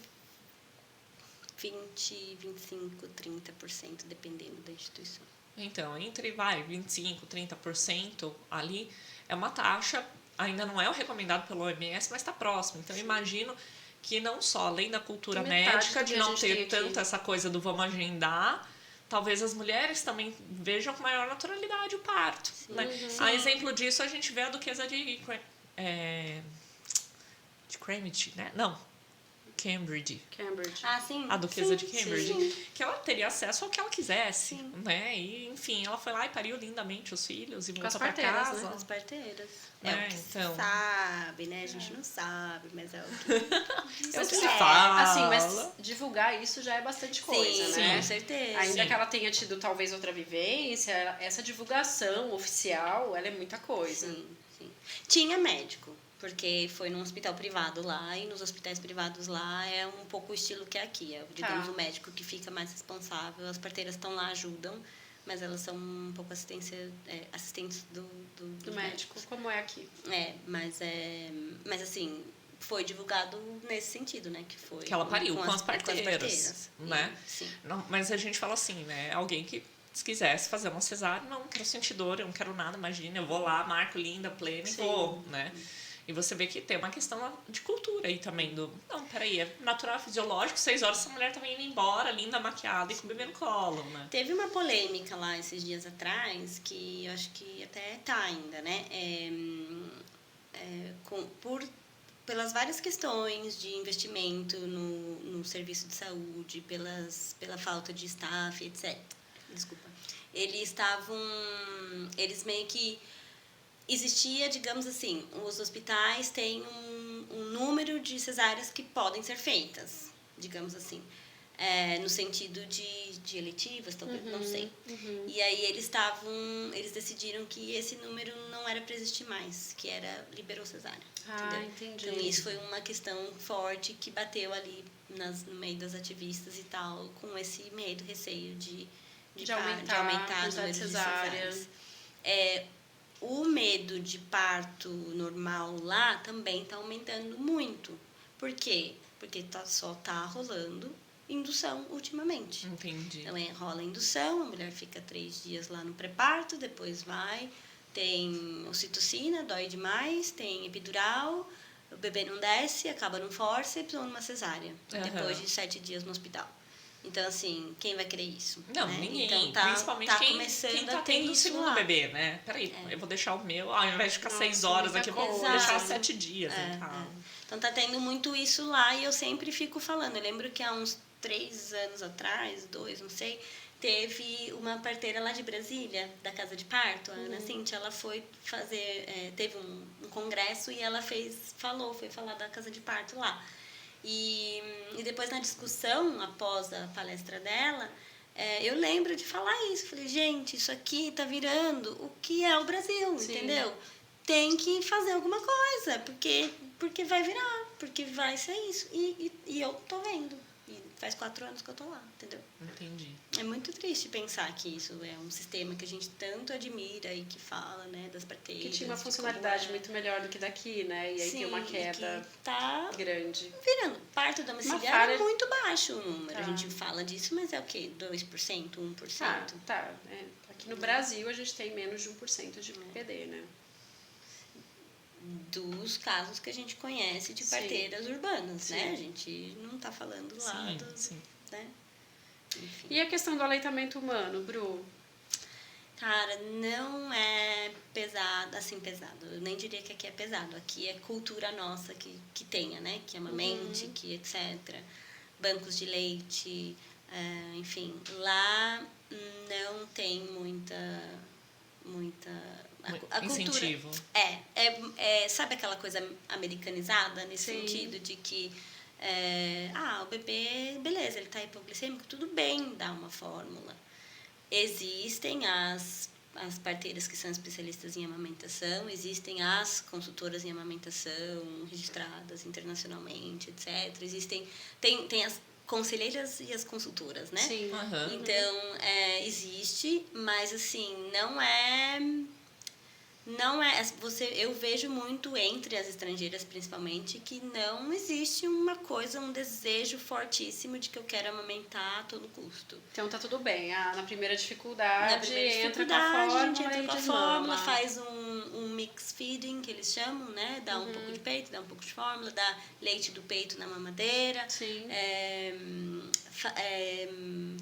20, 25, 30%, dependendo da instituição. Então, entre 25, 30% ali é uma taxa, ainda não é o recomendado pelo OMS, mas está próximo. Então, eu imagino que não só, além da cultura médica, de não ter tanto essa coisa do vamos agendar, talvez as mulheres também vejam com maior naturalidade o parto. Né? A exemplo disso, a gente vê a duquesa de Cambridge, né? Não. Cambridge. Ah, sim. A duquesa sim, de Cambridge. Sim. Que ela teria acesso ao que ela quisesse, Sim. né? E, enfim, ela foi lá e pariu lindamente os filhos e as voltou pra parteiras, casa. né? As parteiras. É, É o que então. se sabe, né? A gente não sabe, mas é o que É o que se se quer. fala. Assim, mas divulgar isso já é bastante coisa, Sim, né? com certeza. Ainda Sim. que ela tenha tido talvez outra vivência, essa divulgação oficial, ela é muita coisa. Sim, sim. Tinha médico, porque foi num hospital privado lá, e nos hospitais privados lá é um pouco o estilo que é aqui. É, digamos, o médico que fica mais responsável, as parteiras estão lá, ajudam, mas elas são um pouco assistentes Do médico, como é aqui. Mas assim, foi divulgado nesse sentido, né? Que foi Que ela pariu com as parteiras, né? Sim. Não, mas a gente fala assim, né? Alguém que se quisesse fazer uma cesárea, não quero sentir dor, eu não quero nada, imagina, eu vou lá, marco linda, plena e vou, né? E você vê que tem uma questão de cultura aí também do... Não, peraí, é natural, fisiológico, 6 horas essa mulher tava indo embora, linda, maquiada e com o bebê no colo, né? Teve uma polêmica lá esses dias atrás, que eu acho que até tá ainda, né? Pelas várias questões de investimento no serviço de saúde, pela falta de staff, etc. Desculpa. Eles meio que... Existia, digamos assim, os hospitais têm um número de cesáreas que podem ser feitas, digamos assim. No sentido de eletivas, talvez, não sei. E aí eles decidiram que esse número não era para existir mais, que liberou cesárea. Ah, entendi. Então isso foi uma questão forte que bateu ali no meio das ativistas e tal, com esse medo, receio de aumentar o número de cesáreas. O medo de parto normal lá também está aumentando muito. Por quê? Porque só tá rolando indução ultimamente. Entendi. Então, rola indução, a mulher fica 3 dias lá no pré-parto, depois tem ocitocina, dói demais, tem epidural, o bebê não desce, acaba num forceps ou numa cesárea, depois de 7 dias no hospital. Então, assim, quem vai querer isso? Não, né? ninguém. Então, Principalmente quem tá tendo o isso segundo lá. bebê, né? Peraí, eu vou deixar o meu, ao invés de ficar 6 horas aqui, eu vou coisa. deixar 7 dias e tal. Então, tá tendo muito isso lá e eu sempre fico falando. Eu lembro que há uns 3 anos atrás, 2, não sei, teve uma parteira lá de Brasília, da Casa de Parto, a Ana Cíntia, ela foi fazer, teve um congresso e ela foi falar da Casa de Parto lá. E depois na discussão, após a palestra dela, eu lembro de falar isso. Falei, gente, isso aqui tá virando o que é o Brasil, entendeu? Tem que fazer alguma coisa, porque vai virar, porque vai ser isso. E eu tô vendo. E faz 4 anos que eu tô lá, entendeu? Entendi. É muito triste pensar que isso é um sistema que a gente tanto admira e que fala, né, das parteiras. Que tinha uma funcionalidade muito melhor do que daqui, né? E aí tem uma queda grande. Virando. Parto domiciliar é muito baixo o número. A gente fala disso, mas é o quê? 2%, 1%? Aqui no Brasil a gente tem menos de 1% de PPD, né? Dos casos que a gente conhece de parteiras urbanas, né? A gente não tá falando lá né? Enfim. E a questão do aleitamento humano, Bru? Cara, não é pesado. Eu nem diria que aqui é pesado. Aqui é cultura nossa que tenha, né? Que amamente, que etc. Bancos de leite, enfim. Lá não tem muita a incentivo. Cultura, sabe aquela coisa americanizada nesse sentido de que o bebê, beleza, ele tá hipoglicêmico, tudo bem, dá uma fórmula. Existem as parteiras que são especialistas em amamentação, existem as consultoras em amamentação registradas internacionalmente, etc. Tem as conselheiras e as consultoras, né? Sim. Então, existe, mas assim, não é eu vejo muito entre as estrangeiras principalmente que não existe um desejo fortíssimo de que eu quero amamentar a todo custo. Então tá tudo bem, na primeira dificuldade entra com a fórmula, fórmula, faz um mix feeding que eles chamam, né? Dá um pouco de peito, dá um pouco de fórmula, dá leite do peito na mamadeira. Sim.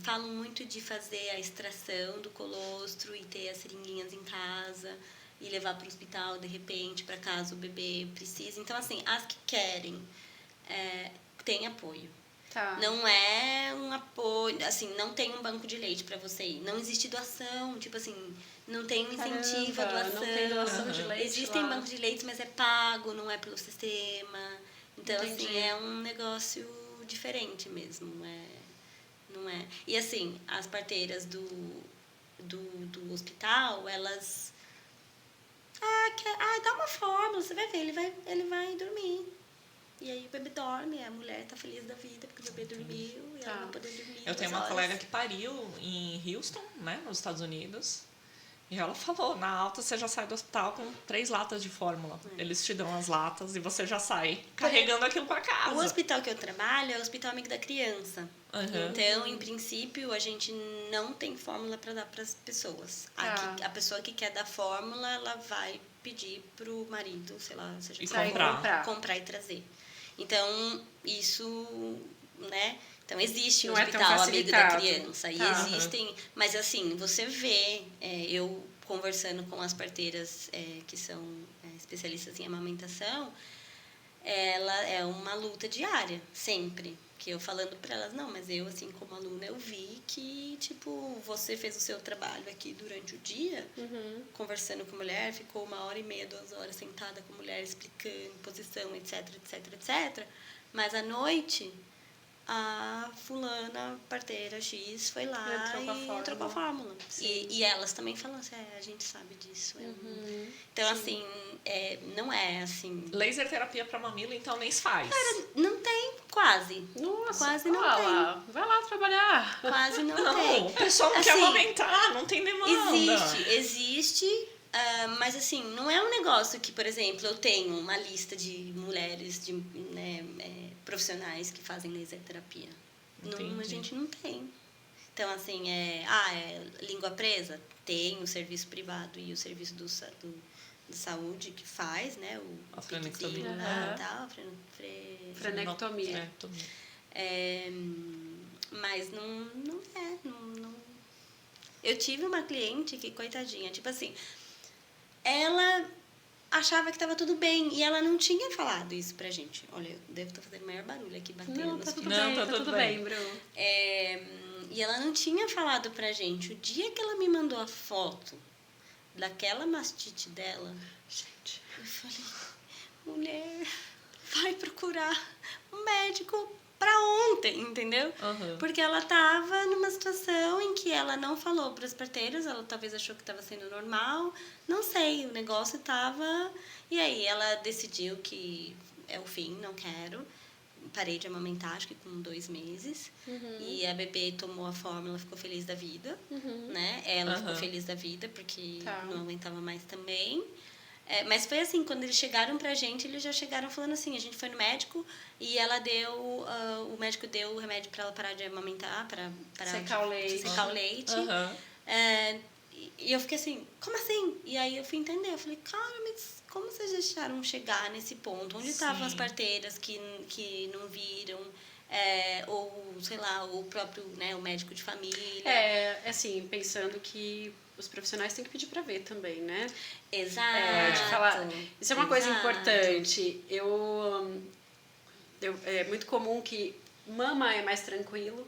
Falam muito de fazer a extração do colostro e ter as seringuinhas em casa e levar para o hospital, de repente, para caso o bebê precise. Então, assim, as que querem tem apoio. Tá. Não é um apoio, assim, não tem um banco de leite para você ir. Não existe doação, tipo assim, não tem um incentivo à doação. Não tem doação de leite. Existem lá. bancos de leite, mas é pago, não é pelo sistema. Então, Entendi. assim, é um negócio diferente mesmo. Não é. E assim, as parteiras do hospital, elas. Dá uma fórmula, você vai ver, ele vai dormir. E aí o bebê dorme, a mulher tá feliz da vida porque o bebê dormiu e ela vai poder dormir. Eu tenho uma colega que pariu em Houston, né, nos Estados Unidos. E ela falou, na alta você já sai do hospital com 3 latas de fórmula. Eles te dão as latas e você já sai carregando aquilo pra casa. O hospital que eu trabalho é o Hospital Amigo da Criança. Uhum. Então, em princípio, a gente não tem fórmula para dar para as pessoas. A pessoa que quer dar fórmula, ela vai pedir pro marido, sei lá, seja E comprar e trazer. Então, isso, né? Então, existe o Não é tão Hospital Amigo da facilitado. Criança. E existem... Mas, assim, você vê... eu conversando com as parteiras que são especialistas em amamentação, ela é uma luta diária, sempre. Que eu falando para elas, não, mas eu, assim, como aluna, eu vi que, tipo, você fez o seu trabalho aqui durante o dia, conversando com a mulher, ficou 1h30, 2 horas sentada com a mulher, explicando posição, etc, etc, etc. Mas à noite, a fulana, parteira X, foi lá e trocou a fórmula. E elas também falam assim, a gente sabe disso. Então, assim, não é assim... Laser terapia pra mamilo, então, nem se faz. Não tem, quase. Nossa, quase não vai tem. lá. Vai lá trabalhar. Quase não Não, tem. o pessoal não quer Assim, amamentar, não tem demanda. Existe, mas assim, não é um negócio que, por exemplo, eu tenho uma lista de mulheres, profissionais que fazem laser terapia. Não, a gente não tem. Então, assim, língua presa? Tem o serviço privado e o serviço de saúde que faz, né? A frenectomia. Frenectomia. Mas não é. Eu tive uma cliente que, coitadinha, tipo assim, ela achava que estava tudo bem e ela não tinha falado isso pra gente. Olha, eu devo estar fazendo o maior barulho aqui, batendo Não, nos tá tudo vidros. bem, tá tudo bem, Bru. E ela não tinha falado pra gente. O dia que ela me mandou a foto daquela mastite dela, Gente. eu falei, mulher, vai procurar um médico pra ontem, entendeu? Porque ela tava numa situação em que ela não falou para as parteiras, ela talvez achou que estava sendo normal, não sei, o negócio tava... E aí ela decidiu que é o fim, não quero. Parei de amamentar, acho que com 2 meses. E a bebê tomou a fórmula, ficou feliz da vida, né? Ela ficou feliz da vida, porque não aguentava mais também. Mas foi assim, quando eles chegaram pra gente, eles já chegaram falando assim, a gente foi no médico e ela deu, o médico deu o remédio pra ela parar de amamentar, para secar o leite. E eu fiquei assim, como assim? E aí eu fui entender, eu falei, cara, mas como vocês deixaram chegar nesse ponto? Onde estavam as parteiras que não viram? Ou, sei lá, o próprio, né, o médico de família. Assim, pensando que os profissionais têm que pedir pra ver também, né? Exato. Isso é uma coisa importante. É muito comum que mama é mais tranquilo,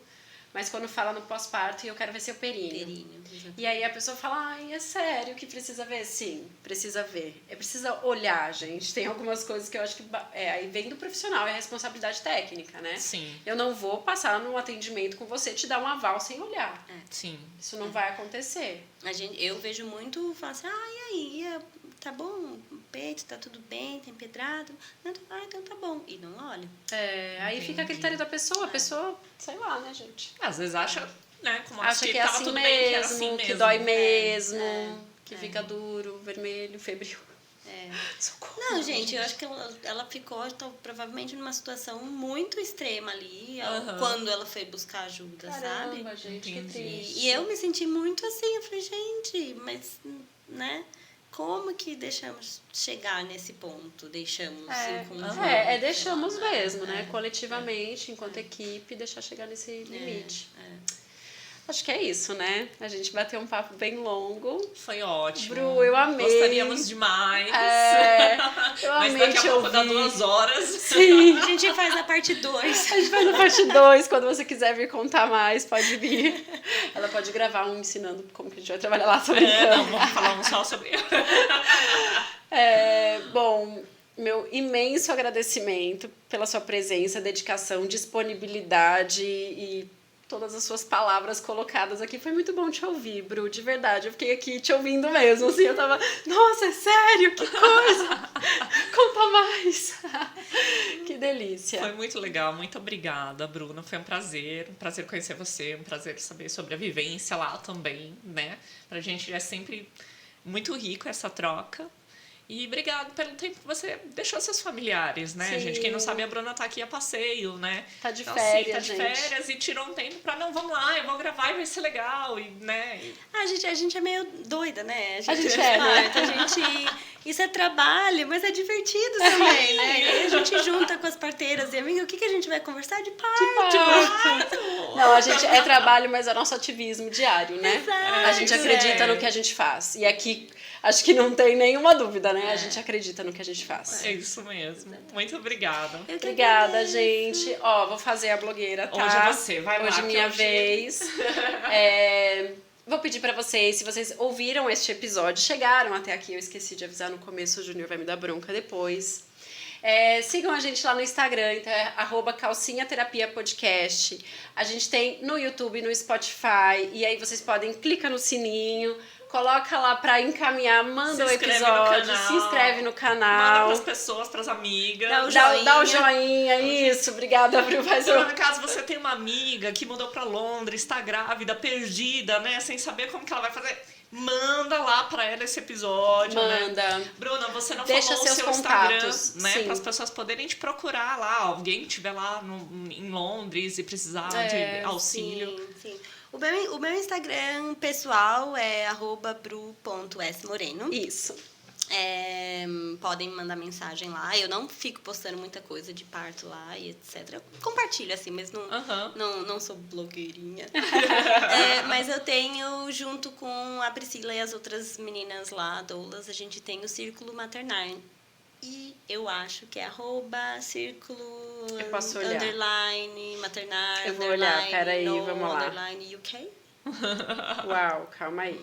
mas quando fala no pós-parto, eu quero ver seu períneo. E aí a pessoa fala, ai, é sério que precisa ver? Sim, precisa ver. Precisa olhar, gente. Tem algumas coisas que eu acho que aí vem do profissional, é a responsabilidade técnica, né? Sim. Eu não vou passar num atendimento com você te dar um aval sem olhar. Sim. Isso não vai acontecer. Eu vejo muito, falo assim, e aí, tá bom? O peito, tá tudo bem, tem pedrado? Não, então tá bom. E não olha. Aí fica a critério da pessoa. A pessoa, sei lá, né, gente? Às vezes acha, né, como Acha que é tava assim tudo mesmo, bem, que era assim que mesmo. dói mesmo, que fica duro, vermelho, febril. Socorro. Não, gente, eu acho que ela ficou provavelmente numa situação muito extrema ali, quando ela foi buscar ajuda, sabe? Caramba, gente, que triste. E eu me senti muito assim, eu falei, gente, mas, né, como que deixamos chegar nesse ponto? Deixamos em conjunto. Deixamos mesmo, né? Coletivamente, enquanto equipe, deixar chegar nesse limite. Acho que é isso, né? A gente bateu um papo bem longo. Foi ótimo. Bru, eu amei. Gostaríamos demais. Eu Mas amei daqui a te pouco ouvir. dá 2 horas. Sim. A gente faz a parte 2. A gente faz a parte 2, quando você quiser vir contar mais, pode vir. Ela pode gravar um ensinando como que a gente vai trabalhar lá, tô brincando. Não, vamos falar um só sobre Bom, meu imenso agradecimento pela sua presença, dedicação, disponibilidade e todas as suas palavras colocadas aqui. Foi muito bom te ouvir, Bru, de verdade. Eu fiquei aqui te ouvindo mesmo, assim, eu tava, nossa, é sério, que coisa! Conta mais! Que delícia! Foi muito legal, muito obrigada, Bruna. Foi um prazer conhecer você, um prazer saber sobre a vivência lá também, né? Pra gente é sempre muito rico essa troca. E obrigado pelo tempo que você deixou seus familiares, né, Sim. gente? Quem não sabe, a Bruna tá aqui a passeio, né? Tá de então, férias, assim, tá de gente. férias e tirou um tempo pra, não, vamos lá, eu vou gravar e vai ser legal, e, né? A gente é meio doida, né? A gente é, né? Isso é trabalho, mas é divertido também, né? E aí a gente junta com as parteiras e amigas, o que a gente vai conversar? De parto. Não, a gente é trabalho, mas é nosso ativismo diário, né? Exato. A gente acredita no que a gente faz. E aqui, acho que não tem nenhuma dúvida, né? A gente acredita no que a gente faz. É isso mesmo. Muito obrigada. Eu que Obrigada, agradeço. gente. Ó, vou fazer a blogueira, tá? Hoje é você, vai lá. Hoje é que minha hoje- vez. Vou pedir pra vocês, se vocês ouviram este episódio, chegaram até aqui, eu esqueci de avisar no começo, o Júnior vai me dar bronca depois. Sigam a gente lá no Instagram, então é @calcinhaterapia_podcast. A gente tem no YouTube, no Spotify, e aí vocês podem clicar no sininho, coloca lá pra encaminhar, manda Se o inscreve no episódio, canal. se inscreve no Manda canal. pras pessoas, pras amigas. Dá o joinha, isso. Obrigada, Bru. Faz Então, o... no caso, você tem uma amiga que mudou pra Londres, tá grávida, perdida, né? Sem saber como que ela vai fazer. Manda lá pra ela esse episódio, Manda. né? Bruna, você não Deixa falou o seus seu contatos, Instagram, né? sim. Para as pessoas poderem te procurar lá. Alguém estiver lá em Londres e precisar de auxílio. Sim. O meu Instagram pessoal é @bru.smoreno. Isso. Podem mandar mensagem lá. Eu não fico postando muita coisa de parto lá e etc. Eu compartilho assim, mas não sou blogueirinha. Mas eu tenho, junto com a Priscila e as outras meninas lá, doulas, a gente tem o Círculo Maternar. E eu acho que é @círculo Eu posso olhar. _ maternar. Eu vou olhar, peraí, no vamos lá. _UK. Uau, calma aí.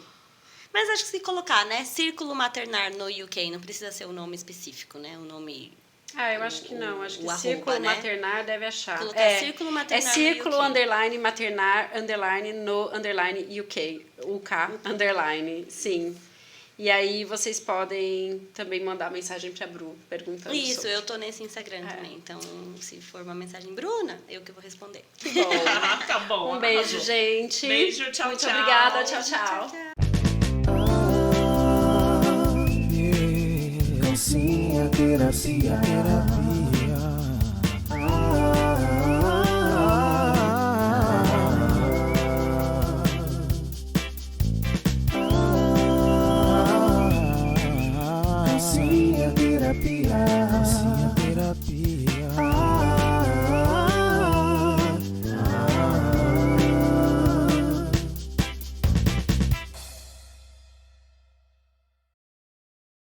Mas acho que se colocar, né? Círculo Maternar no UK, não precisa ser um nome específico, né? Um nome... Eu acho que não. Acho que o Círculo arroba, né? Maternar deve achar. Colocar Círculo Maternar É Círculo no UK. _ Maternar _ no _ UK. UK _ sim. E aí vocês podem também mandar mensagem pra Bru perguntando Isso, sobre. eu tô nesse Instagram também. Então, se for uma mensagem, Bruna, eu que vou responder. Que bom. Tá bom. Um beijo, arrasou. gente. Beijo, tchau, Muito tchau. obrigada. Tchau, tchau. Calcinha, terapia.